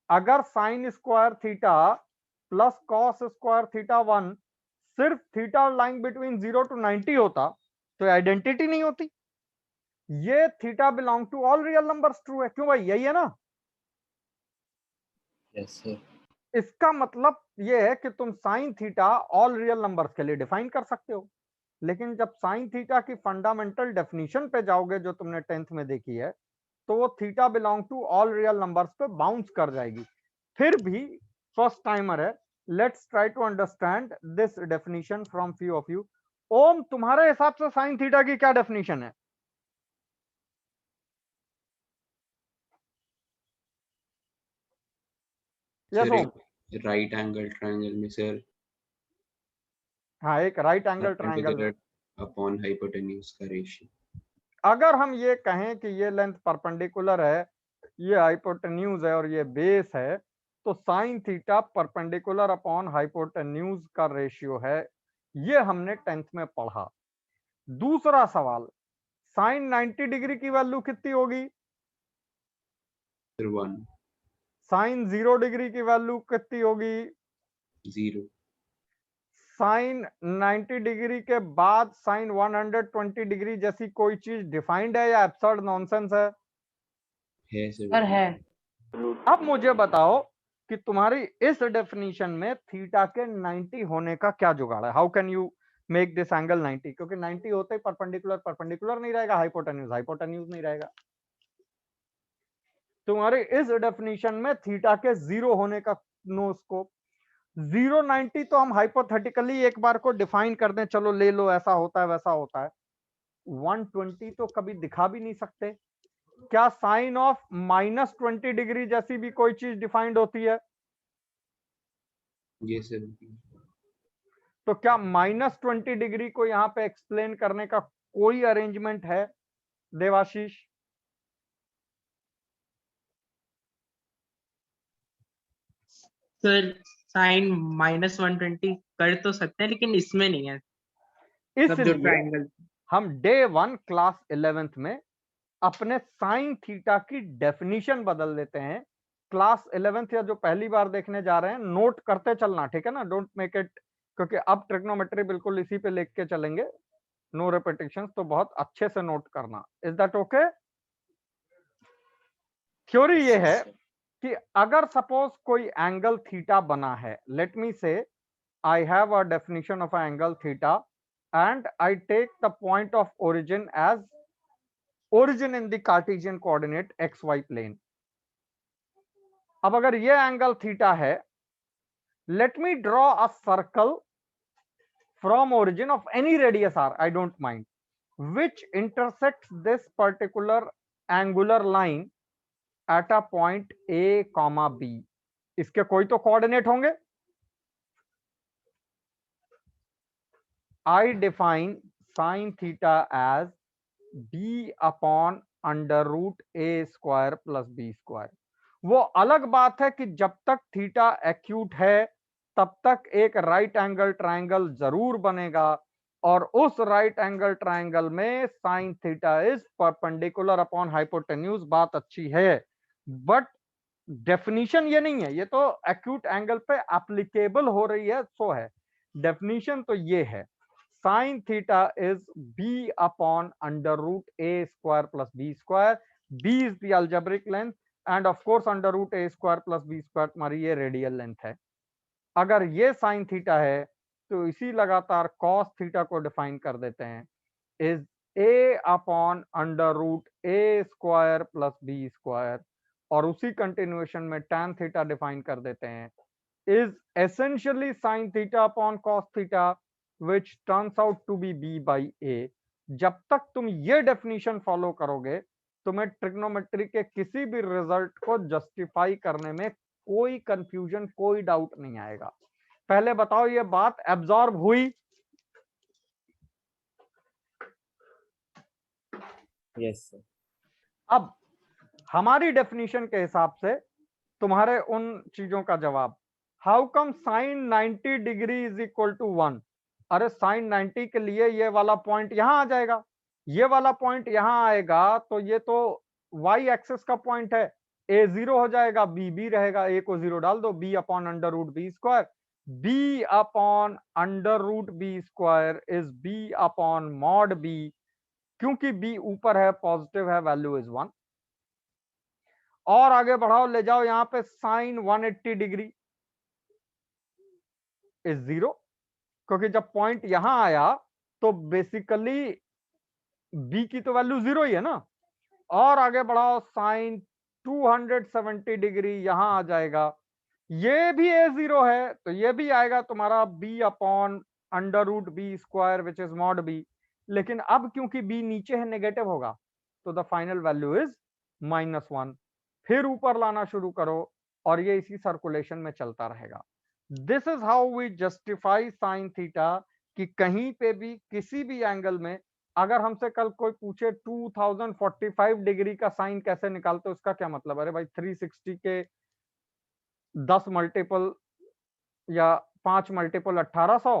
अगर sign square theta plus cos square theta 1 सिर्फ थीटा लाइंग बिटवीन 0 to 90 होता तो आइडेंटिटी नहीं होती। ये theta belong to all real numbers true है। क्यों भाई? यही है ना? Yes sir. इसका मतलब ये है कि तुम sine theta all real numbers के लिए डिफाइन कर सकते हो, लेकिन जब साइन थीटा की फंडामेंटल डेफिनेशन पे जाओगे जो तुमने 10th में देखी है तो वो theta belong to all real numbers पे बाउंस कर जाएगी। फिर भी फर्स्ट टाइमर है, let's try to understand this definition from few of you. Om, तुम्हारे हिसाब से साइन थीटा की क्या डेफिनेशन है? Yes Om. Right angle triangle में सर हाँ, एक राइट एंगल ट्रायंगल में अपॉन हाइपोटेन्यूज का रेशियो। अगर हम ये कहें कि ये लेंथ परपेंडिकुलर है, ये हाइपोटेन्यूज है और ये बेस है, तो sine theta perpendicular upon hypotenuse का रेशियो है, ये हमने 10th में पढ़ा। दूसरा सवाल, साइन 90 डिग्री की वैल्यू कितनी होगी? सर 1 साइन 0 डिग्री की वैल्यू कितनी होगी? 0 साइन 90 डिग्री के बाद साइन 120 डिग्री जैसी कोई चीज डिफाइंड है या एब्सर्ड नॉनसेंस है? है सर सर। है। अब मुझे बताओ कि तुम्हारी इस डेफिनेशन में थीटा के 90 होने का क्या जुगाड़ है? How can you make this angle 90? क्योंकि 90 होते ही परपेंडिकुलर परपेंडिकुलर नहीं रहेगा, हाइपोटेन्यूज हाइपोटेन्यूज नहीं रहेगा। तुम्हारे इस डेफिनेशन में थीटा के 0 होने का नो स्कोप। 090 तो हम हाइपोथेटिकली एक बार को डिफाइन कर दें, चलो ले लो, ऐसा होता है वैसा होता है। 120 तो कभी दिखा भी नहीं सकते। क्या साइन ऑफ -20 डिग्री जैसी भी कोई चीज डिफाइंड होती है? ये सर। तो क्या -20 डिग्री को यहां पे एक्सप्लेन करने का कोई अरेंजमेंट है देवाशीष? सर साइन -120 कर तो सकते हैं, लेकिन इसमें नहीं है, मतलब जो इसलिए ट्रायंगल। हम डे 1 क्लास 11th में अपने साइन थीटा की डेफिनेशन बदल देते हैं। क्लास 11th या जो पहली बार देखने जा रहे हैं, नोट करते चलना, ठीक है ना? डोंट मेक इट, क्योंकि अब ट्रिग्नोमेट्री बिल्कुल इसी पे लेके चलेंगे, नो रिपीटिशंस, तो बहुत अच्छे से नोट करना। Is that okay? थ्योरी ये है कि अगर सपोज कोई एंगल थीटा बना है, let me say I have a definition of angle theta and I take the point of origin as origin in the Cartesian coordinate xy plane. अब अगर ये एंगल थीटा है, let me draw a circle from origin of any radius r, I don't mind, which intersects this particular angular line at a point a comma b. इसके कोई तो कोऑर्डिनेट होंगे। I define sin theta as b upon under root A square plus B square. वो अलग बात है कि जब तक थीटा एक्यूट है तब तक एक राइट एंगल ट्रायंगल जरूर बनेगा, और उस राइट एंगल ट्रायंगल में sign theta is perpendicular upon hypotenuse. बात अच्छी है, बट डेफिनेशन ये नहीं है, ये तो एक्यूट एंगल पे एप्लीकेबल हो रही है, सो है। डेफिनेशन तो ये है, sine theta is b upon under root A square plus B square. b is the algebraic length and of course under root A square plus B square तुम्हारी ये रेडियल लेंथ है। अगर ये साइन थीटा है तो इसी लगातार कॉस थीटा को डिफाइन कर देते हैं, is a upon under root A square plus B square, और उसी कंटिन्यूएशन में tan थीटा डिफाइन कर देते हैं, is essentially sin theta upon cos theta which turns out to be b by a। जब तक तुम ये डेफिनेशन फॉलो करोगे, तुम्हें ट्रिग्नोमेट्री के किसी भी रिजल्ट को जस्टिफाई करने में कोई कंफ्यूजन, कोई डाउट नहीं आएगा। पहले बताओ ये बात एब्जॉर्ब हुई? Yes sir. अब हमारी डेफिनेशन के हिसाब से तुम्हारे उन चीजों का जवाब, how come sine 90 degree is equal to 1? अरे साइन 90 के लिए ये वाला पॉइंट यहां आ जाएगा, ये वाला पॉइंट यहां आएगा, तो ये तो y एक्सिस का पॉइंट है, a 0 हो जाएगा, b b रहेगा, a को 0 डाल दो, b upon under root B square. b upon under root B square is b upon mod b, क्योंकि b ऊपर है, पॉजिटिव है, वैल्यू इज 1। और आगे बढ़ाओ, ले जाओ यहां पे साइन 180 डिग्री इज 0, क्योंकि जब पॉइंट यहां आया तो बेसिकली b की तो वैल्यू 0 ही है ना। और आगे बढ़ाओ, साइन 270 डिग्री यहां आ जाएगा, ये भी a0 है, तो ये भी आएगा तुम्हारा b upon under root B square which is mod b। लेकिन अब क्योंकि b नीचे है, नेगेटिव होगा, तो द फाइनल वैल्यू इज -1। फिर ऊपर लाना शुरू करो और ये इसी सर्कुलेशन में चलता रहेगा। This is how we justify sine theta, कि कहीं पे भी किसी भी एंगल में अगर हमसे कल कोई पूछे 2045 डिग्री का साइन कैसे निकालते, उसका क्या मतलब? अरे भाई 360 के 10 मल्टीपल या 5 मल्टीपल 1800,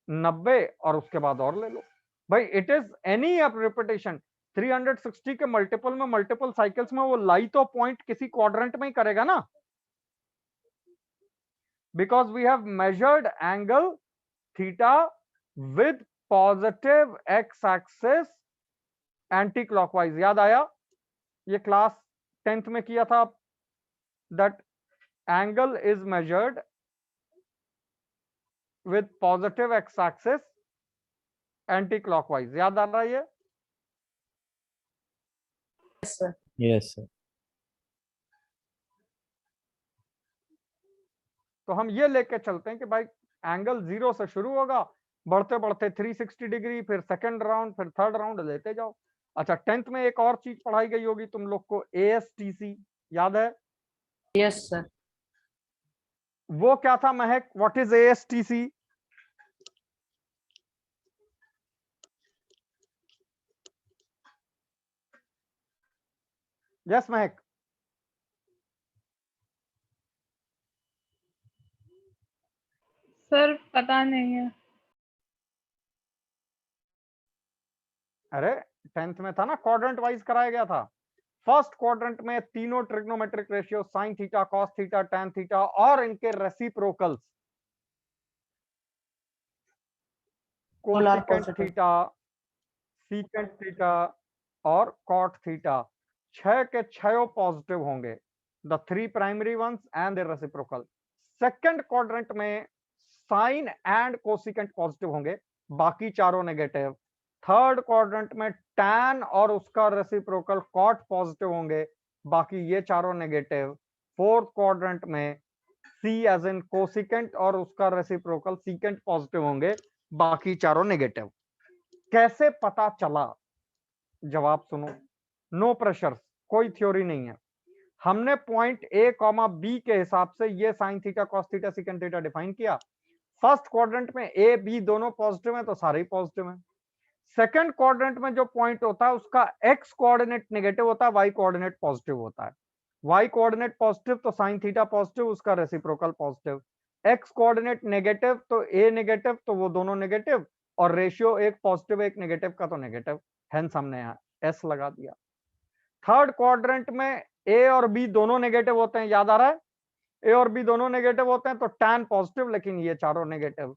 90 और उसके बाद और ले लो भाई। It is any repetition. 360 के मल्टीपल में मल्टीपल साइकिल्स में वो लाई तो पॉइंट किसी क्वाड्रेंट में ही करेगा ना, because we have measured angle theta with positive X axis anticlockwise. याद आया, ये क्लास 10th में किया था, that angle is measured with positive X axis anticlockwise. याद आ रहा है ये? Yes, sir. Yes sir. तो हम ये लेके चलते हैं कि भाई एंगल 0 से शुरू होगा, बढ़ते बढ़ते 360 डिग्री, फिर सेकंड राउंड, फिर थर्ड राउंड लेते जाओ। अच्छा, 10th में एक और चीज पढ़ाई गई होगी तुम लोग को, ASTC, याद है? Yes, sir. वो क्या था महक? What is ASTC? Yes Mahak. Sir पता नहीं है। अरे 10th में था ना, क्वाड्रेंट वाइज कराया गया था। फर्स्ट क्वाड्रेंट में तीनों trigonometric ratio sine theta, cos theta, tan theta और इनके reciprocals, All are cosecant positive. Theta, secant theta और कॉट थीटा, 6 के 6 पॉजिटिव होंगे, the 3 primary ones and their reciprocal. Second quadrant में साइन एंड कोसेकेंट पॉजिटिव होंगे, बाकी चारों नेगेटिव। थर्ड क्वाड्रेंट में टैन और उसका रेसिप्रोकल कॉट पॉजिटिव होंगे, बाकी ये चारों नेगेटिव। फोर्थ क्वाड्रेंट में सी एज इन कोसेकेंट और उसका रेसिप्रोकल सीकेंट पॉजिटिव होंगे, बाकी चारों नेगेटिव। कैसे पता चला? जवाब सुनो, नो प्रेशर, कोई थ्योरी नहीं है। हमने पॉइंट ए कॉमा बी के हिसाब से ये sign theta, cos theta, secant theta define किया। फर्स्ट क्वाड्रेंट में ए बी दोनों पॉजिटिव हैं तो सारे ही पॉजिटिव हैं। सेकंड क्वाड्रेंट में जो पॉइंट होता है उसका एक्स कोऑर्डिनेट नेगेटिव होता है, वाई कोऑर्डिनेट पॉजिटिव होता है। वाई कोऑर्डिनेट पॉजिटिव तो साइन थीटा पॉजिटिव, उसका reciprocal positive. X coordinate negative तो ए नेगेटिव, तो वो दोनों नेगेटिव, और रेशियो एक पॉजिटिव एक नेगेटिव का तो नेगेटिव, हेंस हमने यहाँ एस लगा दिया। थर्ड क्वाड्रेंट में ए और बी दोनों नेगेटिव होते हैं, याद आ रहा है? ए और बी दोनों नेगेटिव होते हैं तो टैन पॉजिटिव, लेकिन ये चारों नेगेटिव।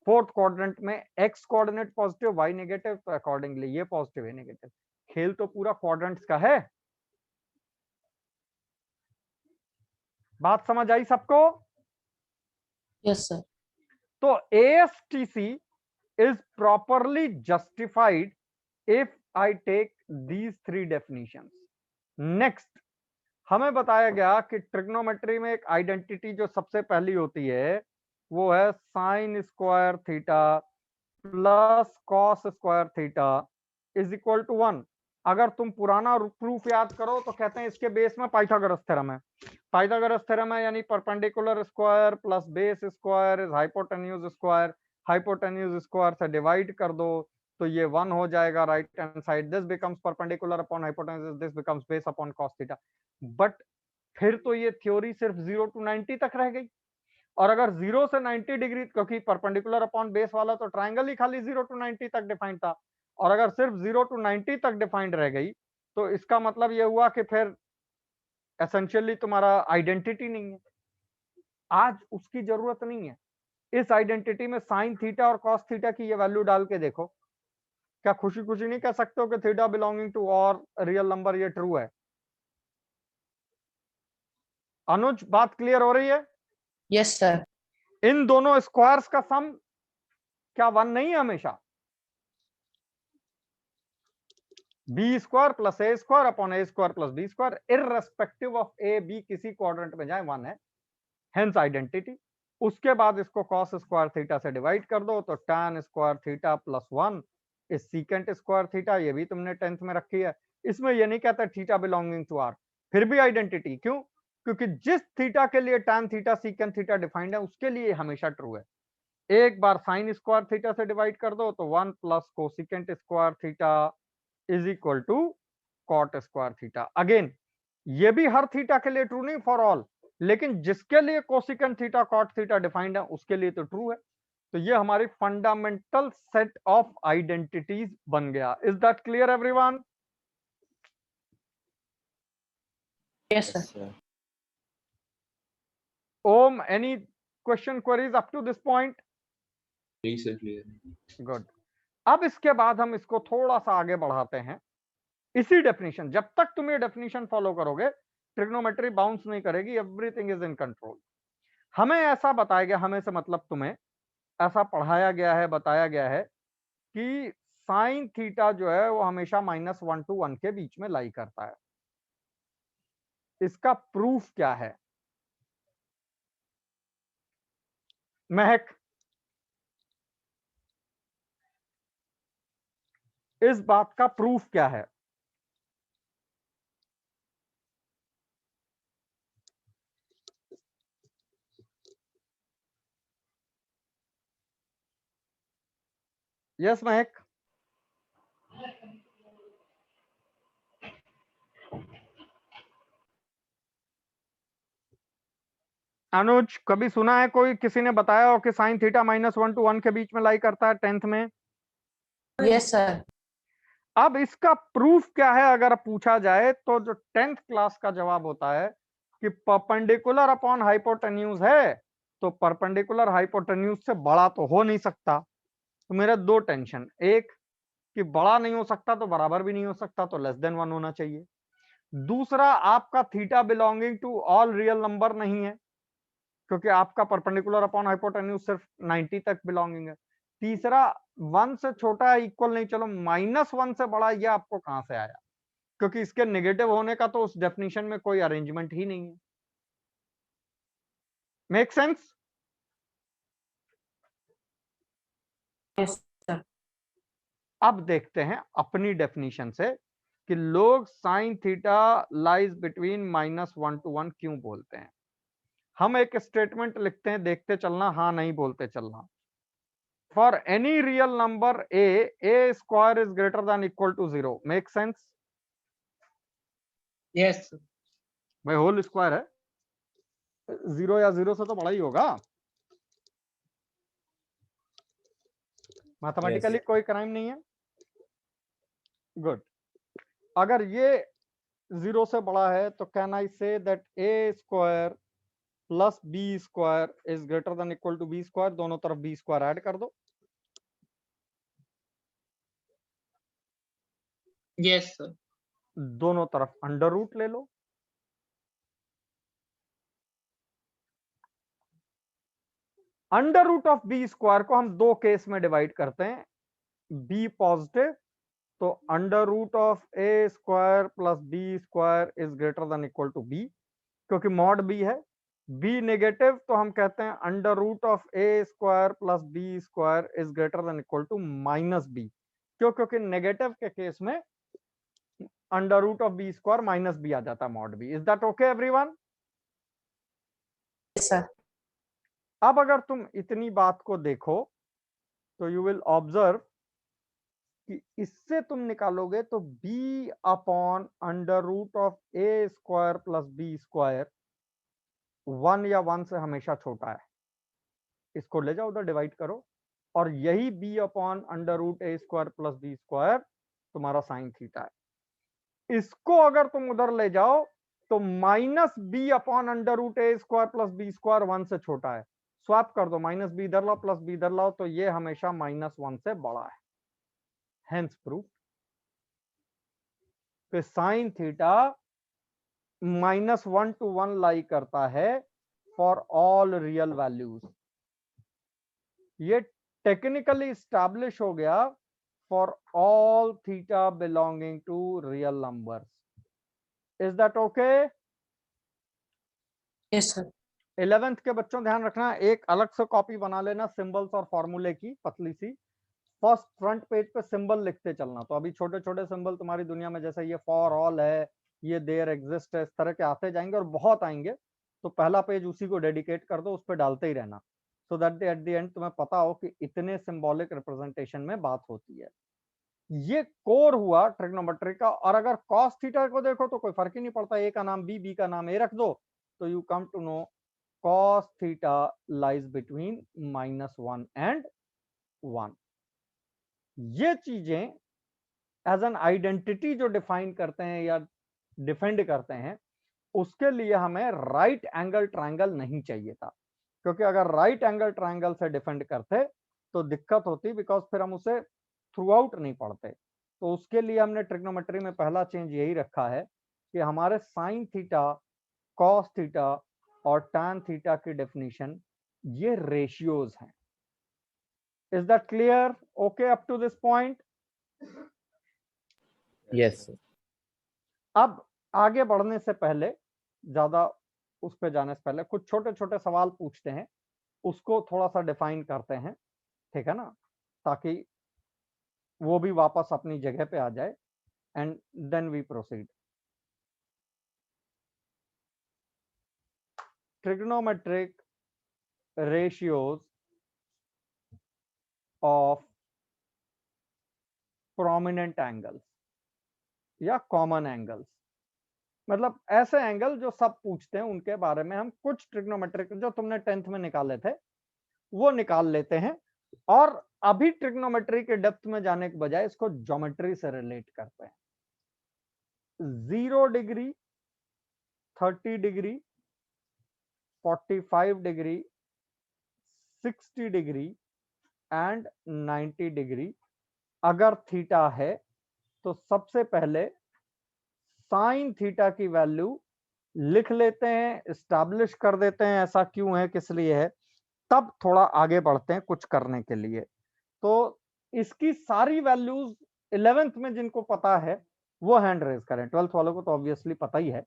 फोर्थ क्वाड्रेंट में x coordinate positive, y negative, तो अकॉर्डिंगली ये पॉजिटिव है नेगेटिव। खेल तो पूरा क्वाड्रेंट्स का है। बात समझ आई सबको? Yes, sir. तो ASTC is properly justified if I take these 3 definitions. Next, हमें बताया गया कि ट्रिग्नोमेट्री में एक आइडेंटिटी जो सबसे पहली होती है वो है sine square theta plus cos square theta is equal to 1। अगर तुम पुराना प्रूफ याद करो तो कहते हैं इसके बेस में पाइथागोरस थ्योरम है। पाइथागोरस थ्योरम है यानी perpendicular square plus base square is hypotenuse square, hypotenuse square से डिवाइड कर दो तो ये 1 हो जाएगा right hand side, this becomes perpendicular upon hypotenuse, this becomes base upon cos theta. But फिर तो ये थ्योरी सिर्फ 0 to 90 तक रह गई, और अगर 0 से 90 डिग्री, क्योंकि परपेंडिकुलर अपॉन बेस वाला तो ट्रायंगल ही खाली 0 to 90 तक डिफाइंड था, और अगर सिर्फ 0 to 90 तक डिफाइंड रह गई तो इसका मतलब ये हुआ कि फिर एसेंशियली तुम्हारा आइडेंटिटी नहीं है। आज उसकी जरूरत नहीं है। इस आइडेंटिटी में साइन थीटा और कॉस थीटा की ये वैल्यू डाल के देखो, क्या खुशी खुशी नहीं कह सकते हो कि थीटा बिलोंगिंग टू और रियल नंबर ये ट्रू है? अनुज, बात क्लियर हो रही है? Yes, sir. इन दोनों स्क्वायर्स का सम क्या 1 नहीं है हमेशा? B square plus a square upon a square plus B square irrespective of a b किसी क्वाड्रेंट में जाए 1 है, हेंस आइडेंटिटी। उसके बाद इसको कॉस स्क्वायर थीटा से डिवाइड कर दो तो tan square theta plus 1 is secant square theta, ये भी तुमने 10th में रखी है। इसमें ये नहीं कहता थीटा बिलोंगिंग टू आर, फिर भी आइडेंटिटी। क्यों? क्योंकि जिस थीटा के लिए tan theta secant theta defined है उसके लिए हमेशा ट्रू है। एक बार साइन स्क्वायर थीटा से डिवाइड कर दो तो 1 plus cosecant square theta is equal to cot square theta. Again ये भी हर थीटा के लिए ट्रू नहीं, फॉर ऑल। लेकिन जिसके लिए cosecant theta cot theta defined है उसके लिए तो ट्रू है। तो ये हमारी फंडामेंटल सेट ऑफ आइडेंटिटीज बन गया। Is that clear everyone? Yes, sir. Yes, sir. Om, any question queries up to this point? Please, sir, clear. Good. अब इसके बाद हम इसको थोड़ा सा आगे बढ़ाते हैं। इसी डेफिनेशन, जब तक तुम ये डेफिनेशन फॉलो करोगे ट्रिग्नोमेट्री बाउंस नहीं करेगी, एवरीथिंग इज इन कंट्रोल। हमें ऐसा बताया गया, हमें से मतलब तुम्हें ऐसा पढ़ाया गया है, बताया गया है कि साइन थीटा जो है वो हमेशा -1 to 1 के बीच में लाई करता है। इसका प्रूफ क्या है? महक, इस बात का प्रूफ क्या है? यस महक। अनुज, कभी सुना है कोई, किसी ने बताया हो कि साइन थीटा -1 to 1 के बीच में लाई करता है 10th में? Yes, sir. अब इसका प्रूफ क्या है अगर पूछा जाए तो जो 10th क्लास का जवाब होता है कि परपेंडिकुलर अपॉन हाइपोटेन्यूज है, तो परपेंडिकुलर हाइपोटेन्यूज से बड़ा तो हो नहीं सकता। तो मेरे दो टेंशन, एक कि बड़ा नहीं हो सकता तो बराबर भी नहीं हो सकता, तो लेस देन 1 होना चाहिए। दूसरा, आपका theta belonging to all real number नहीं है, क्योंकि आपका परपेंडिकुलर अपॉन हाइपोटेन्यूज सिर्फ 90 तक बिलोंगिंग है। तीसरा, 1 से छोटा इक्वल नहीं, चलो -1 से बड़ा, ये आपको कहां से आया? क्योंकि इसके नेगेटिव होने का तो उस डेफिनेशन में कोई अरेंजमेंट ही नहीं है। Make sense? Yes, sir. अब देखते हैं अपनी डेफिनेशन से कि लोग sine theta lies between -1 to 1 क्यों बोलते हैं। हम एक स्टेटमेंट लिखते हैं, देखते चलना, हाँ नहीं बोलते चलना। For any real number a square is greater than equal to 0। Make sense? Yes भाई होल स्क्वायर है, 0 या 0 से तो बड़ा ही होगा। मैथमेटिकली कोई क्राइम नहीं है। गुड। अगर ये 0 से बड़ा है तो can I say that a square plus b square is greater than equal to b square? दोनों तरफ b स्क्वायर ऐड कर दो। यस सर दोनों तरफ अंडर रूट ले लो। Under root of b square को हम दो केस में डिवाइड करते हैं, बी पॉजिटिव तो under root of a square plus B square is greater than equal to b, क्योंकि मॉड बी है। बी नेगेटिव तो हम कहते हैं under root of a square plus B square is greater than equal to -b। क्यों? क्योंकि नेगेटिव के केस में under root of b square -b आ जाता है mod b. Is that okay everyone? Yes, sir. अब अगर तुम इतनी बात को देखो तो यू विल ऑब्जर्व कि इससे तुम निकालोगे तो b upon under root of a square plus B square 1 या 1 से हमेशा छोटा है। इसको ले जाओ उधर, डिवाइड करो, और यही b अपॉन अंडर रूट ए स्क्वायर प्लस बी स्क्वायर तुम्हारा साइन थीटा है। इसको अगर तुम उधर ले जाओ तो -b अपॉन अंडर रूट ए स्क्वायर प्लस बी स्क्वायर 1 से छोटा है। स्वैप कर दो, -b इधर लाओ प्लस b इधर लाओ, तो ये हमेशा -1 से बड़ा है। हेंस प्रूफ कि साइन थीटा -1 to 1 लाई करता है फॉर ऑल रियल वैल्यूज। ये टेक्निकली स्टैब्लिश हो गया for all theta belonging to real numbers. Is that okay? Yes, sir. 11th के बच्चों ध्यान रखना, एक अलग से कॉपी बना लेना सिंबल्स और फॉर्मूले की, पतली सी। फर्स्ट फ्रंट पेज पे सिंबल लिखते चलना। तो अभी छोटे छोटे सिंबल तुम्हारी दुनिया में, जैसे ये फॉर ऑल है, ये देयर एग्जिस्ट है, इस तरह के आते जाएंगे और बहुत आएंगे। तो पहला पेज उसी को डेडिकेट कर दो, उस पर डालते ही रहना, so that at the end तुम्हें पता हो कि इतने सिंबॉलिक रिप्रेजेंटेशन में बात होती है। ये कोर हुआ ट्रिग्नोमेट्री का। और अगर कॉस थीटा को देखो तो कोई फर्क ही नहीं पड़ता, ए का नाम बी, बी का नाम ए रख दो, तो you come to know cos theta lies between -1 and 1. ये चीजें एज एन आइडेंटिटी जो डिफाइन करते हैं या डिफेंड करते हैं, उसके लिए हमें राइट एंगल ट्रायंगल नहीं चाहिए था, क्योंकि अगर राइट एंगल ट्रायंगल से डिफेंड करते तो दिक्कत होती, बिकॉज फिर हम उसे थ्रू आउट नहीं पढ़ते। तो उसके लिए हमने ट्रिग्नोमेट्री में पहला चेंज यही रखा है कि हमारे साइन थीटा, कॉस थीटा और टैन थीटा की डेफिनेशन ये रेशियोज हैं। Is that clear? Okay up to this point? Yes sir. अब आगे बढ़ने से पहले, ज्यादा उस पे जाने से पहले कुछ छोटे छोटे सवाल पूछते हैं, उसको थोड़ा सा डिफाइन करते हैं, ठीक है ना, ताकि वो भी वापस अपनी जगह पे आ जाए, and then we proceed. Trigonometric ratios of prominent angles या कॉमन एंगल्स, मतलब ऐसे एंगल जो सब पूछते हैं उनके बारे में हम कुछ ट्रिग्नोमेट्रिक जो तुमने 10th में निकाले थे वो निकाल लेते हैं, और अभी ट्रिग्नोमेट्री के डेप्थ में जाने के बजाय इसको ज्योमेट्री से रिलेट करते हैं। 0 degree, 30 degree, 45 degree, 60 degree and 90 degree अगर थीटा है, तो सबसे पहले साइन थीटा की वैल्यू लिख लेते हैं, एस्टैब्लिश कर देते हैं ऐसा क्यों है, किस लिए है, तब थोड़ा आगे बढ़ते हैं कुछ करने के लिए। तो इसकी सारी वैल्यूज 11th में जिनको पता है वो हैंड रेज करें, 12th वालों को तो ऑब्वियसली पता ही है।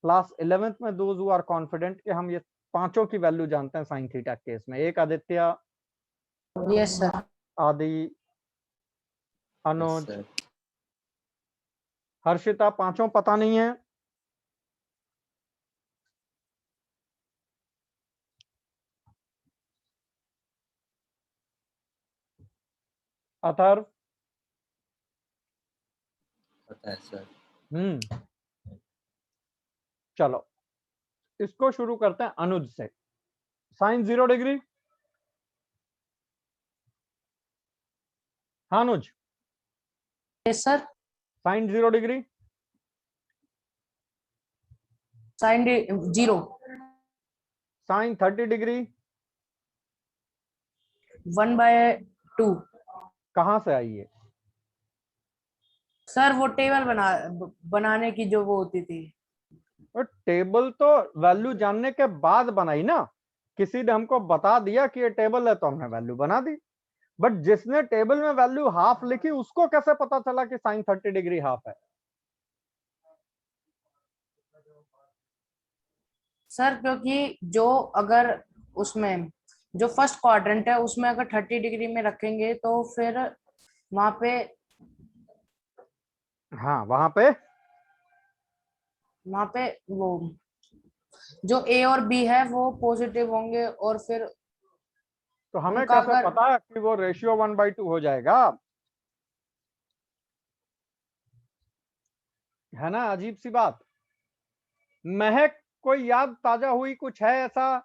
क्लास 11th में दोज हु आर कॉन्फिडेंट कि हम ये पांचों की वैल्यू जानते हैं साइन थीटा केस में। एक आदित्य, यस सर। आदि, अनुज, सर हर्षिता, पांचों पता नहीं है? अथर्व? पता है सर। चलो इसको शुरू करते हैं अनुज से। साइन 0 डिग्री, हाँ Anuj, yes sir. Sine 0 degree, sine 0, sine 30 degree 1/2। कहां से आई है? सर वो टेबल बनाने की जो वो होती थी। और टेबल तो वैल्यू जानने के बाद बनाई ना, किसी ने हमको बता दिया कि ये टेबल है तो हमने वैल्यू बना दी, बट जिसने टेबल में वैल्यू हाफ लिखी उसको कैसे पता चला कि साइन 30 डिग्री हाफ है? सर क्योंकि जो अगर उसमें जो फर्स्ट क्वाड्रेंट है उसमें अगर 30 डिग्री में रखेंगे तो फिर वहां पे हाँ वहां पे वो जो ए और बी है वो पॉजिटिव होंगे, और फिर तो हमें उनका कैसे अगर पता कि वो रेशियो 1/2 हो जाएगा? है ना अजीब सी बात। महक, कोई याद ताजा हुई कुछ है ऐसा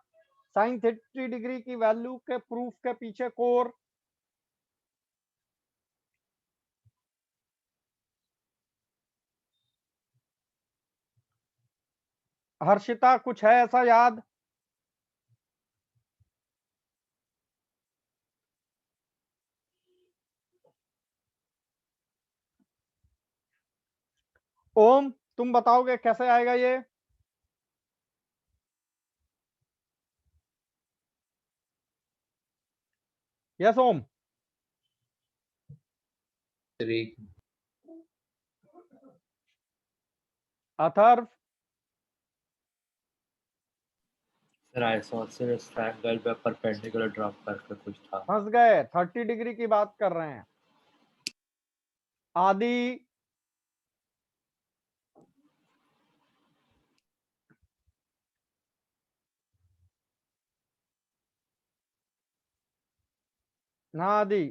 साइन 30 डिग्री की वैल्यू के प्रूफ के पीछे कोर? हर्षिता, कुछ है ऐसा याद? ओम, तुम बताओगे कैसे आएगा ये? यस ओम। 3 अथर्व? सर आइसोसेलेस ट्रायंगल पे परपेंडिकुलर ड्रॉप करके कुछ था। फंस गए, 30 डिग्री की बात कर रहे हैं। आदि? ना आदि?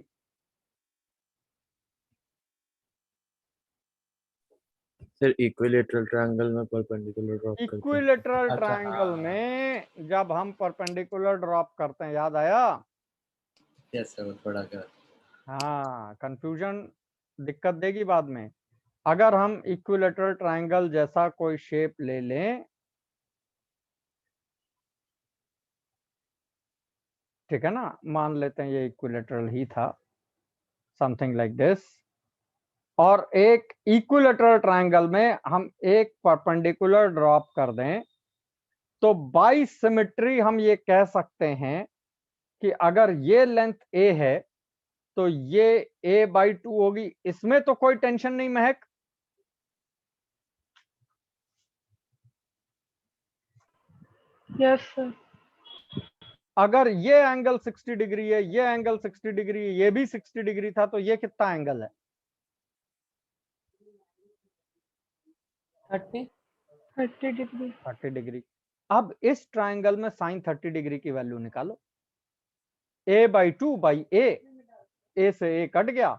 फिर इक्विलेटरल ट्रायंगल में परपेंडिकुलर ड्रॉप करते हैं। इक्विलेटरल अच्छा, ट्रायंगल हाँ। में जब हम परपेंडिकुलर ड्रॉप करते हैं, याद आया? यस सर, थोड़ा क्या हाँ, कंफ्यूजन दिक्कत देगी बाद में। अगर हम इक्विलेटरल ट्रायंगल जैसा कोई शेप ले लें, ठीक है ना, मान लेते हैं ये इक्विलेटरल ही था, समथिंग लाइक दिस, और एक इक्विलेटरल ट्रायंगल में हम एक परपेंडिकुलर ड्रॉप कर दें, तो बाई सिमेट्री हम ये कह सकते हैं कि अगर ये लेंथ ए है तो ये a/2 होगी। इसमें तो कोई टेंशन नहीं महक। Yes sir. अगर ये एंगल 60 डिग्री है, ये एंगल 60 डिग्री है, ये भी 60 डिग्री था, तो ये कितना एंगल है? 30। 30 डिग्री। 30 डिग्री। अब इस ट्रायंगल में साइन 30 डिग्री की वैल्यू निकालो। a/2 बाई ए से ए कट गया,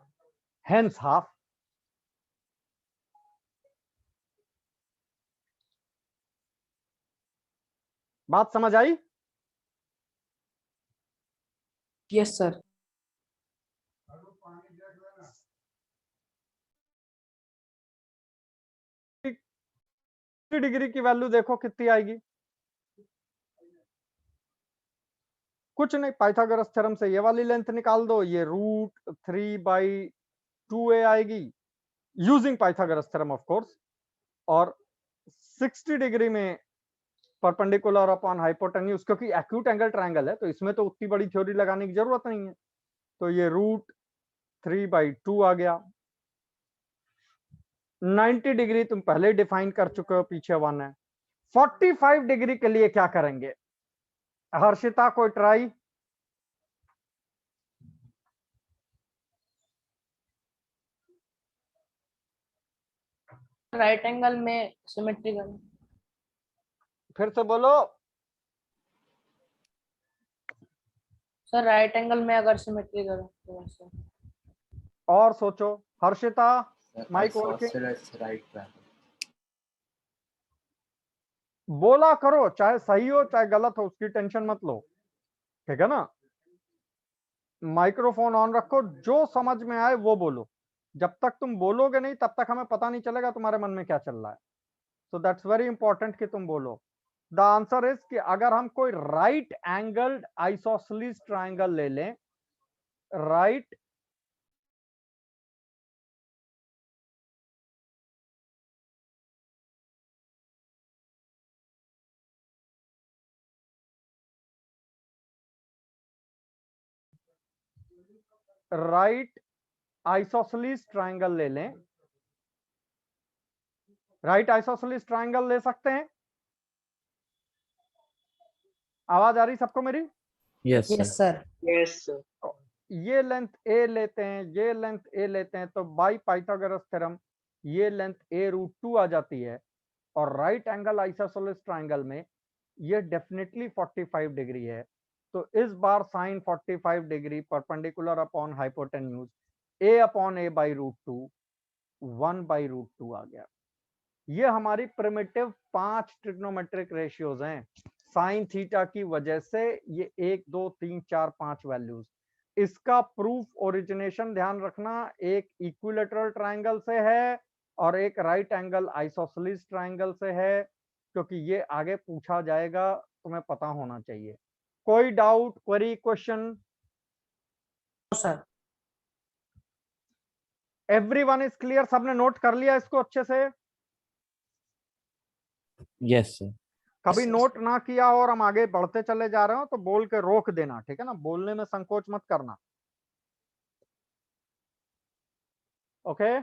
हेंस हाफ। बात समझ आई? Yes sir. डिग्री की वैल्यू देखो कितनी आएगी। कुछ नहीं, पाइथागोरस थ्योरम से ये वाली लेंथ निकाल दो, ये √3/2a आएगी, using Pythagoras theorem of course. और 60 डिग्री में परपेंडिकुलर अपॉन हाइपोटेन्यूज, क्योंकि एक्यूट एंगल ट्रायंगल है तो इसमें तो उतनी बड़ी थ्योरी लगाने की जरूरत नहीं है, तो ये √3/2 आ गया। 90 डिग्री तुम पहले डिफाइन कर चुके हो, पीछे 1 है। 45 डिग्री के लिए क्या करेंगे? हर्षिता, कोई ट्राई? राइट एंगल में सिमेट्रिकल। फिर से बोलो। सर राइट एंगल में अगर सिमेट्रिकल तो वैसे। और सोचो। Harshita, sir, mic working. Isosceles right triangle. बोला करो, चाहे सही हो चाहे गलत हो, उसकी टेंशन मत लो, ठीक है ना? माइक्रोफोन ऑन रखो, जो समझ में आए वो बोलो। जब तक तुम बोलोगे नहीं तब तक हमें पता नहीं चलेगा तुम्हारे मन में क्या चल रहा है। सो दैट्स वेरी इंपॉर्टेंट कि तुम बोलो। द आंसर इज कि अगर हम कोई राइट एंगल्ड आइसोसेलेस ट्रायंगल ले लें, राइट राइट आइसोसेलेस ट्रायंगल ले लें, राइट आइसोसेलेस ट्रायंगल ले सकते हैं। आवाज आ रही सबको मेरी? Yes yes sir. Sir. Yes sir. ये लेंथ ए लेते हैं, ये लेंथ ए लेते हैं, तो बाई पाइथागोरस थ्योरम ये लेंथ a√2 आ जाती है। और राइट एंगल आइसोसेलेस ट्रायंगल में ये डेफिनेटली 45 डिग्री है, तो इस बार sine 45 degree perpendicular upon hypotenuse a/a/√2 1/√2 आ गया। ये हमारी प्रिमिटिव 5 ट्रिग्नोमेट्रिक रेशियोज हैं। साइन थीटा की वजह से ये 1 2 3 4 5 वैल्यूज। इसका प्रूफ ओरिजिनेशन ध्यान रखना, एक इक्विलेटरल ट्रायंगल से है और एक राइट एंगल आइसोसेलेस ट्रायंगल से है, क्योंकि ये आगे पूछा जाएगा, तुम्हें पता होना चाहिए। कोई doubt, query, question? Sir everyone is clear? सबने नोट कर लिया इसको अच्छे से? Yes sir. कभी नोट ना किया और हम आगे बढ़ते चले जा रहे हो तो बोल के रोक देना, ठीक है ना? बोलने में संकोच मत करना, ओके?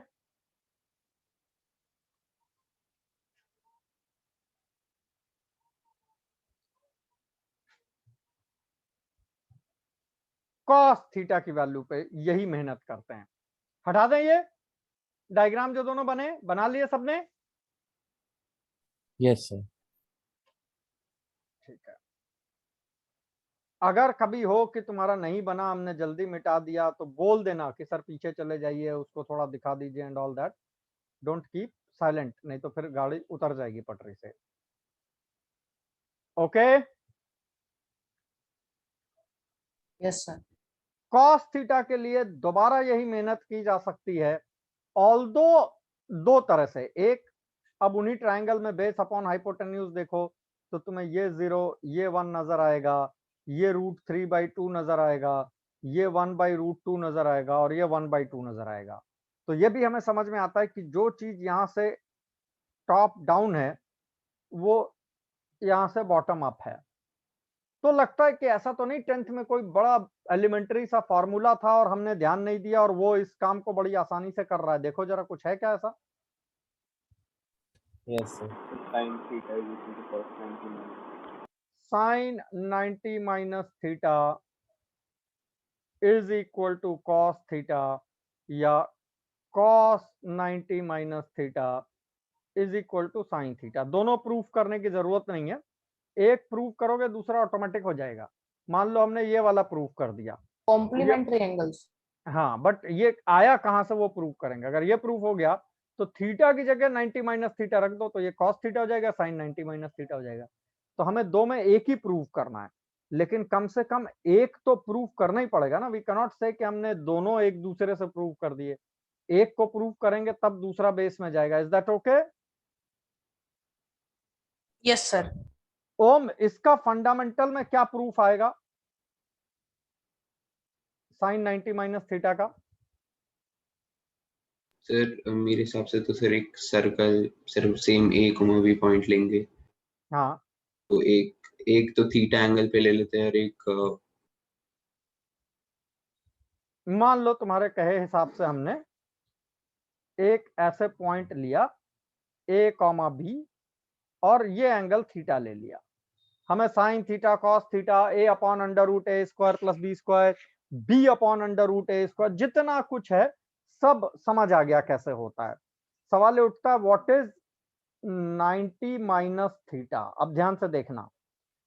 कॉस थीटा की वैल्यू पे यही मेहनत करते हैं। हटा दें ये डायग्राम जो दोनों बना लिए सबने? Yes sir. ठीक है। अगर कभी हो कि तुम्हारा नहीं बना, हमने जल्दी मिटा दिया, तो बोल देना कि सर पीछे चले जाइए, उसको थोड़ा दिखा दीजिए and all that. Don't keep silent, नहीं तो फिर गाड़ी उतर जाएगी पटरी से। Okay, yes sir. Cos theta के लिए दोबारा यही मेहनत की जा सकती है, ऑल्दो दो तरह से। एक, अब उन्हीं ट्रायंगल में बेस अपॉन हाइपोटेन्यूज देखो तो तुम्हें ये 0 ये 1 नजर आएगा, ये √3/2 नजर आएगा, ये 1/√2 नजर आएगा और ये 1/2 नजर आएगा। तो ये भी हमें समझ में आता है कि जो चीज यहां से टॉप डाउन है वो यहां से बॉटम अप है। तो लगता है कि ऐसा तो नहीं 10th में कोई बड़ा एलिमेंट्री सा फॉर्मूला था और हमने ध्यान नहीं दिया और वो इस काम को बड़ी आसानी से कर रहा है। देखो जरा, कुछ है क्या ऐसा? Yes sir. sin theta is equal to cos 90 minus. sin 90 minus theta is equal to cos theta या cos 90 minus theta is equal to sin theta. दोनों प्रूफ करने की जरूरत नहीं है, एक प्रूफ करोगे दूसरा ऑटोमेटिक हो जाएगा। मान लो हमने ये वाला प्रूफ कर दिया, कॉम्प्लीमेंट्री एंगल्स। हाँ, बट ये आया कहां से वो प्रूफ करेंगे। अगर ये प्रूफ हो गया तो थीटा की जगह 90 माइनस थीटा रख दो तो ये cos थीटा हो जाएगा, sin 90 माइनस थीटा हो जाएगा। तो हमें दो में एक ही प्रूफ करना है, लेकिन कम से कम एक तो प्रूफ करना ही पड़ेगा ना। वी कैनॉट से कि हमने दोनों एक दूसरे से प्रूफ कर दिए, एक को प्रूफ करेंगे तब दूसरा बेस में जाएगा। Is that okay? Yes sir. Om, इसका फंडामेंटल में क्या प्रूफ आएगा sin 90 माइनस थीटा का? सर मेरे हिसाब से तो सर एक सर्कल सिर्फ same a comma b point लेंगे, हाँ, तो एक तो थीटा एंगल पे ले लेते हैं और एक मान लो तुम्हारे कहे हिसाब से हमने एक ऐसे पॉइंट लिया ए कॉमा बी और ये एंगल थीटा ले लिया। हमें sine theta cos theta a upon under root A square plus B square b upon under root A square जितना कुछ है सब समझ आ गया कैसे होता है। सवाल ये उठता है व्हाट इज 90 माइनस थीटा। अब ध्यान से देखना,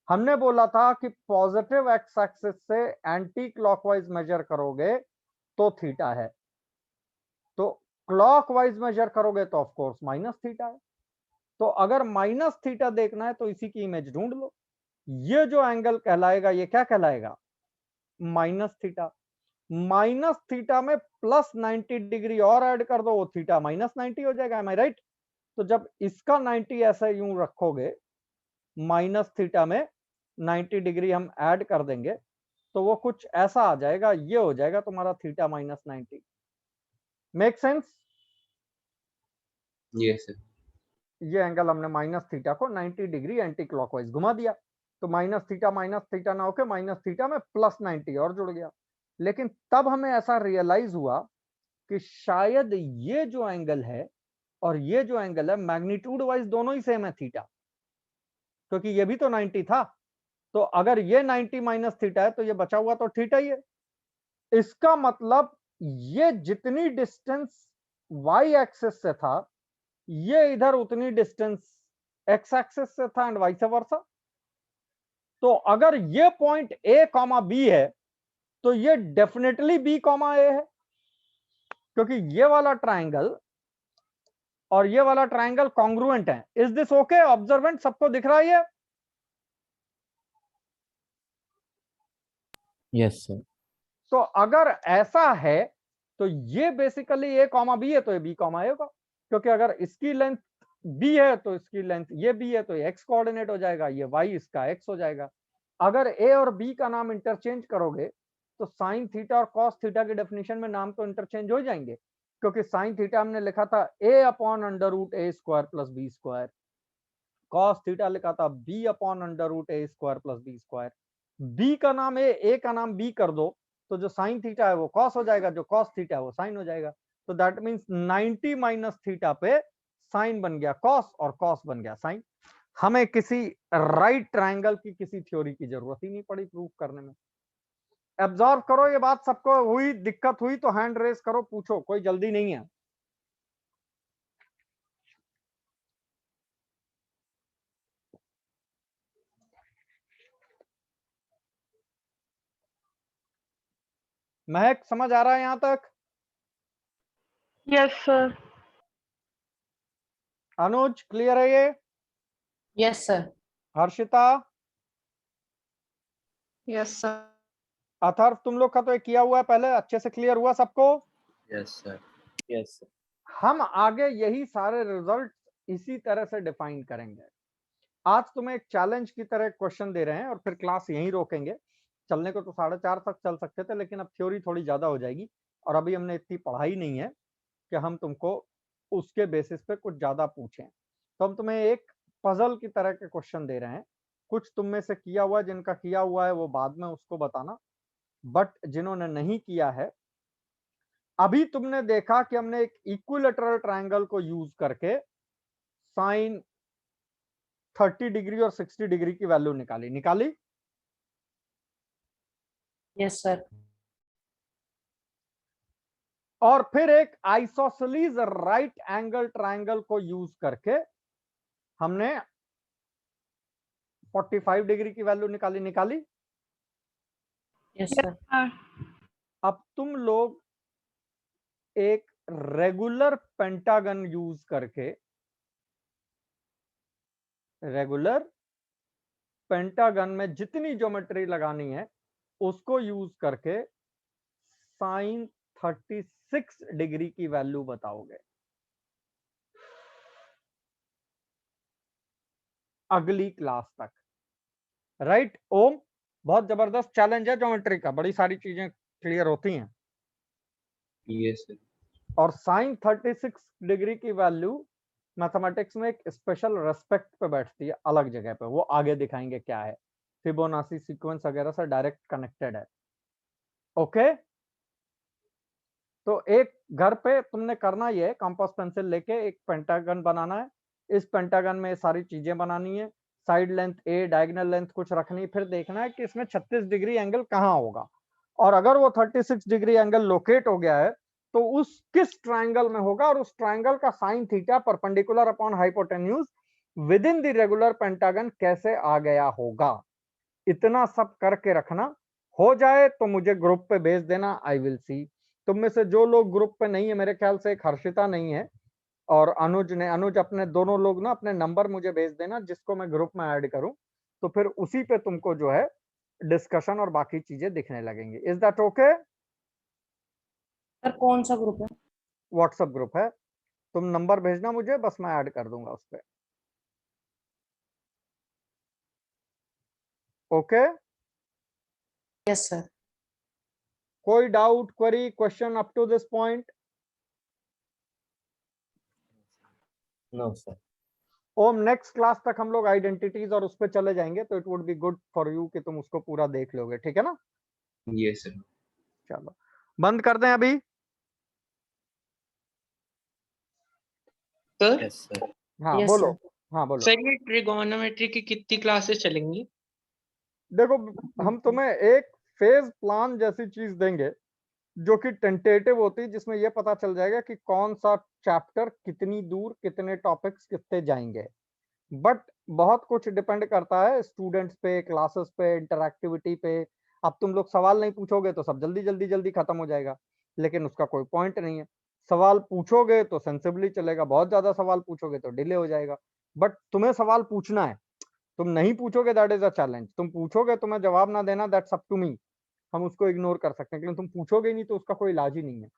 हमने बोला था कि पॉजिटिव एक्स एक्सिस से एंटी क्लॉकवाइज मेजर करोगे तो थीटा है, तो क्लॉकवाइज मेजर करोगे तो ऑफ कोर्स माइनस थीटा है। तो अगर माइनस थीटा देखना है तो इसी की इमेज ढूंढ लो। ये जो एंगल कहलाएगा ये क्या कहलाएगा? Minus theta. माइनस थीटा में प्लस 90 डिग्री और ऐड कर दो, वो थीटा माइनस 90 हो जाएगा। M I right? तो जब इसका 90 ऐसा यूं रखोगे, माइनस थीटा में 90 डिग्री हम ऐड कर देंगे तो वो कुछ ऐसा आ जाएगा, ये हो जाएगा तुम्हारा theta minus 90। Make sense? Yes sir. ये एंगल हमने माइनस थीटा को 90 डिग्री एंटी क्लॉकवाइज घुमा दिया, तो माइनस थीटा ना होके माइनस थीटा में प्लस 90 और जुड़ गया। लेकिन तब हमें ऐसा रियलाइज हुआ कि शायद ये जो एंगल है और ये जो एंगल है मैग्नीट्यूड वाइज दोनों ही सेम है थीटा, क्योंकि ये भी तो 90 था। तो अगर ये 90 माइनस थीटा है तो ये बचा हुआ तो थीटा ही है। इसका मतलब ये जितनी डिस्टेंस वाई एक्सिस से था ये इधर उतनी डिस्टेंस एक्स एक्सिस से था एंड वाइस वर्सा। तो अगर ये पॉइंट ए कॉमा बी है तो ये डेफिनेटली बी कॉमा ए है, क्योंकि ये वाला ट्रायंगल और ये वाला ट्रायंगल कॉन्ग्रुएंट है। Is this okay? ऑब्जर्वेंट सबको दिख रहा है ये? Yes sir. तो अगर ऐसा है तो ये बेसिकली ए कॉमा बी है तो ये बी कॉमा ए होगा, क्योंकि अगर इसकी लेंथ बी है तो इसकी लेंथ ये बी है तो ये एक्स कोऑर्डिनेट हो जाएगा, ये वाई इसका एक्स हो जाएगा। अगर ए और बी का नाम इंटरचेंज करोगे तो साइन थीटा और कॉस थीटा की डेफिनेशन में नाम तो इंटरचेंज हो जाएंगे, क्योंकि साइन थीटा हमने लिखा था a upon under root A square plus B square, cos theta लिखा था बी अपॉन अंडर रूट ए square plus B square. B का नाम ए का नाम बी कर दो तो जो साइन थीटा है वो कॉस हो जाएगा, जो कॉस थीटा है वो साइन हो जाएगा। तो दैट मींस 90 माइनस थीटा पे साइन बन गया कॉस और कॉस बन गया साइन। हमें किसी राइट ट्रायंगल की किसी थ्योरी की जरूरत ही नहीं पड़ी प्रूफ करने में। एब्जॉर्व करो ये बात, सबको हुई? दिक्कत हुई तो हैंड रेस करो, पूछो, कोई जल्दी नहीं है। महक समझ आ रहा है यहां तक? Yes sir. अनुज क्लियर है ये? Yes, sir. Harshita, yes sir. Atharva, तुम लोग का तो ये किया हुआ है पहले, अच्छे से क्लियर हुआ सबको? Yes sir. Yes sir. हम आगे यही सारे रिजल्ट इसी तरह से डिफाइन करेंगे। आज तुम्हें एक चैलेंज की तरह क्वेश्चन दे रहे हैं और फिर क्लास यहीं रोकेंगे। चलने को तो 4:30 तक चल सकते थे, लेकिन अब थ्योरी थोड़ी ज्यादा हो जाएगी और अभी हमने इतनी पढ़ाई नहीं है कि हम तुमको उसके बेसिस पे कुछ ज्यादा पूछें। तो हम तुम्हें एक पजल की तरह के क्वेश्चन दे रहे हैं। कुछ तुम में से किया हुआ, जिनका किया हुआ है वो बाद में उसको बताना, बट जिन्होंने नहीं किया है, अभी तुमने देखा कि हमने एक इक्विलेटरल ट्रायंगल को यूज करके साइन 30 डिग्री और 60 डिग्री की वैल्यू निकाली। Yes, sir. और फिर एक आइसोसेलीज राइट एंगल ट्रायंगल को यूज करके हमने 45 डिग्री की वैल्यू निकाली। Yes, sir. अब तुम लोग एक रेगुलर पेंटागन यूज करके, रेगुलर पेंटागन में जितनी ज्योमेट्री लगानी है उसको यूज करके साइन 36 डिग्री की वैल्यू बताओगे अगली क्लास तक। राइट ओम, बहुत जबरदस्त चैलेंज है ज्योमेट्री का, बड़ी सारी चीजें क्लियर होती हैं। Yes sir. और साइन 36 डिग्री की वैल्यू मैथमेटिक्स में एक स्पेशल रेस्पेक्ट पे बैठती है, अलग जगह पे, वो आगे दिखाएंगे क्या है। फिबोनाची सीक्वेंस वगैरह से डायरेक्ट कनेक्टेड है। ओके, तो एक घर पे तुमने करना ये है, कंपास पेंसिल लेके एक पेंटागन बनाना है। इस पेंटागन में सारी चीजें बनानी है, साइड लेंथ ए, डायगोनल लेंथ कुछ रखनी, फिर देखना है कि इसमें 36 डिग्री एंगल कहाँ होगा, और अगर वो 36 डिग्री एंगल लोकेट हो गया है तो उस किस ट्रायंगल में होगा, और उस ट्रायंगल का sine theta perpendicular upon hypotenuse with in the regular pentagon कैसे आ गया होगा। इतना सब करके रखना। हो जाए तो मुझे ग्रुप पे भेज देना, आई विल सी। तुम में से जो लोग ग्रुप पे नहीं है, मेरे ख्याल से एक हर्षिता नहीं है और अनुज अपने दोनों लोग ना अपने नंबर मुझे भेज देना जिसको मैं ग्रुप में ऐड करूं, तो फिर उसी पे तुमको जो है डिस्कशन और बाकी चीजें दिखने लगेंगी। Is that okay? सर कौन सा ग्रुप है? व्हाट्सएप ग्रुप है, तुम नंबर भेजना मुझे, बस मैं ऐड कर दूंगा उस पर। Okay, yes sir. कोई doubt, query, question up to this point? No sir. Om, next class तक हम लोग आइडेंटिटीज और उस पर चले जाएंगे, तो it would be good for you कि तुम उसको पूरा देख लोगे, ठीक है ना? Yes sir. चलो बंद कर दें अभी। Sir yes sir. हाँ Yes, बोलो। sir. हाँ बोलो। सर ये ट्रिगोनोमेट्री की कितनी क्लासेस चलेंगी? देखो, हम तुम्हें एक फेज प्लान जैसी चीज देंगे जो कि टेंटेटिव होती है, जिसमें यह पता चल जाएगा कि कौन सा चैप्टर कितनी दूर, कितने टॉपिक्स कितने जाएंगे। बट बहुत कुछ डिपेंड करता है स्टूडेंट्स पे, क्लासेस पे, इंटरैक्टिविटी पे। अब तुम लोग सवाल नहीं पूछोगे तो सब जल्दी जल्दी जल्दी खत्म हो जाएगा, लेकिन उसका कोई पॉइंट नहीं है। सवाल पूछोगे तो सेंसिबली चलेगा, बहुत ज्यादा सवाल पूछोगे तो डिले हो जाएगा। बट तुम्हें सवाल पूछना है, तुम नहीं पूछोगे दैट इज अ चैलेंज। तुम पूछोगे, तुम्हें जवाब ना देना दैट्स अप टू मी, हम उसको इग्नोर कर सकते हैं, लेकिन तुम पूछोगे ही नहीं तो उसका कोई इलाज ही नहीं है।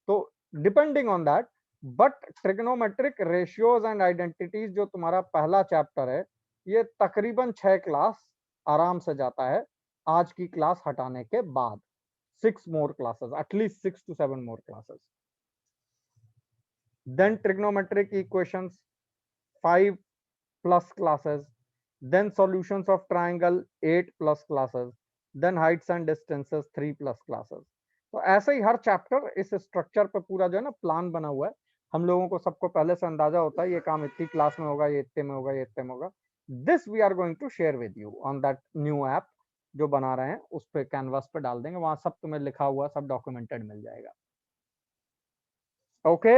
तो depending on that, but trigonometric ratios and identities जो तुम्हारा पहला चैप्टर है, ये तकरीबन 6 क्लास आराम से जाता है आज की क्लास हटाने के बाद। 6 more classes, at least 6 to 7 more classes. Then trigonometric equations, 5 plus classes. Then solutions of triangle, 8 plus classes. Then heights and distances, 3 plus classes. तो ऐसे ही हर चैप्टर इस स्ट्रक्चर पे पूरा जो है ना प्लान बना हुआ है। हम लोगों को सबको पहले से अंदाजा होता है ये काम इतनी क्लास में होगा, ये इतने में होगा, ये इतने में होगा। This we are going to share with you on that new app जो बना रहे हैं, उस पे कैनवास पे डाल देंगे, वहां सब तुम्हें लिखा हुआ, सब डॉक्यूमेंटेड मिल जाएगा। ओके?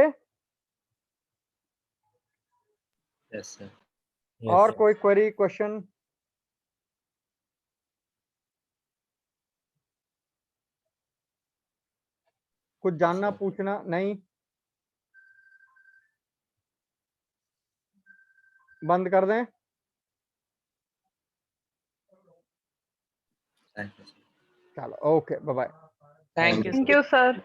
Yes sir. और कोई क्वेरी, क्वेश्चन? कुछ जानना, पूछना? नहीं? बंद कर दें? थैंक यू चलो, okay, bye bye. Thank you thank you sir.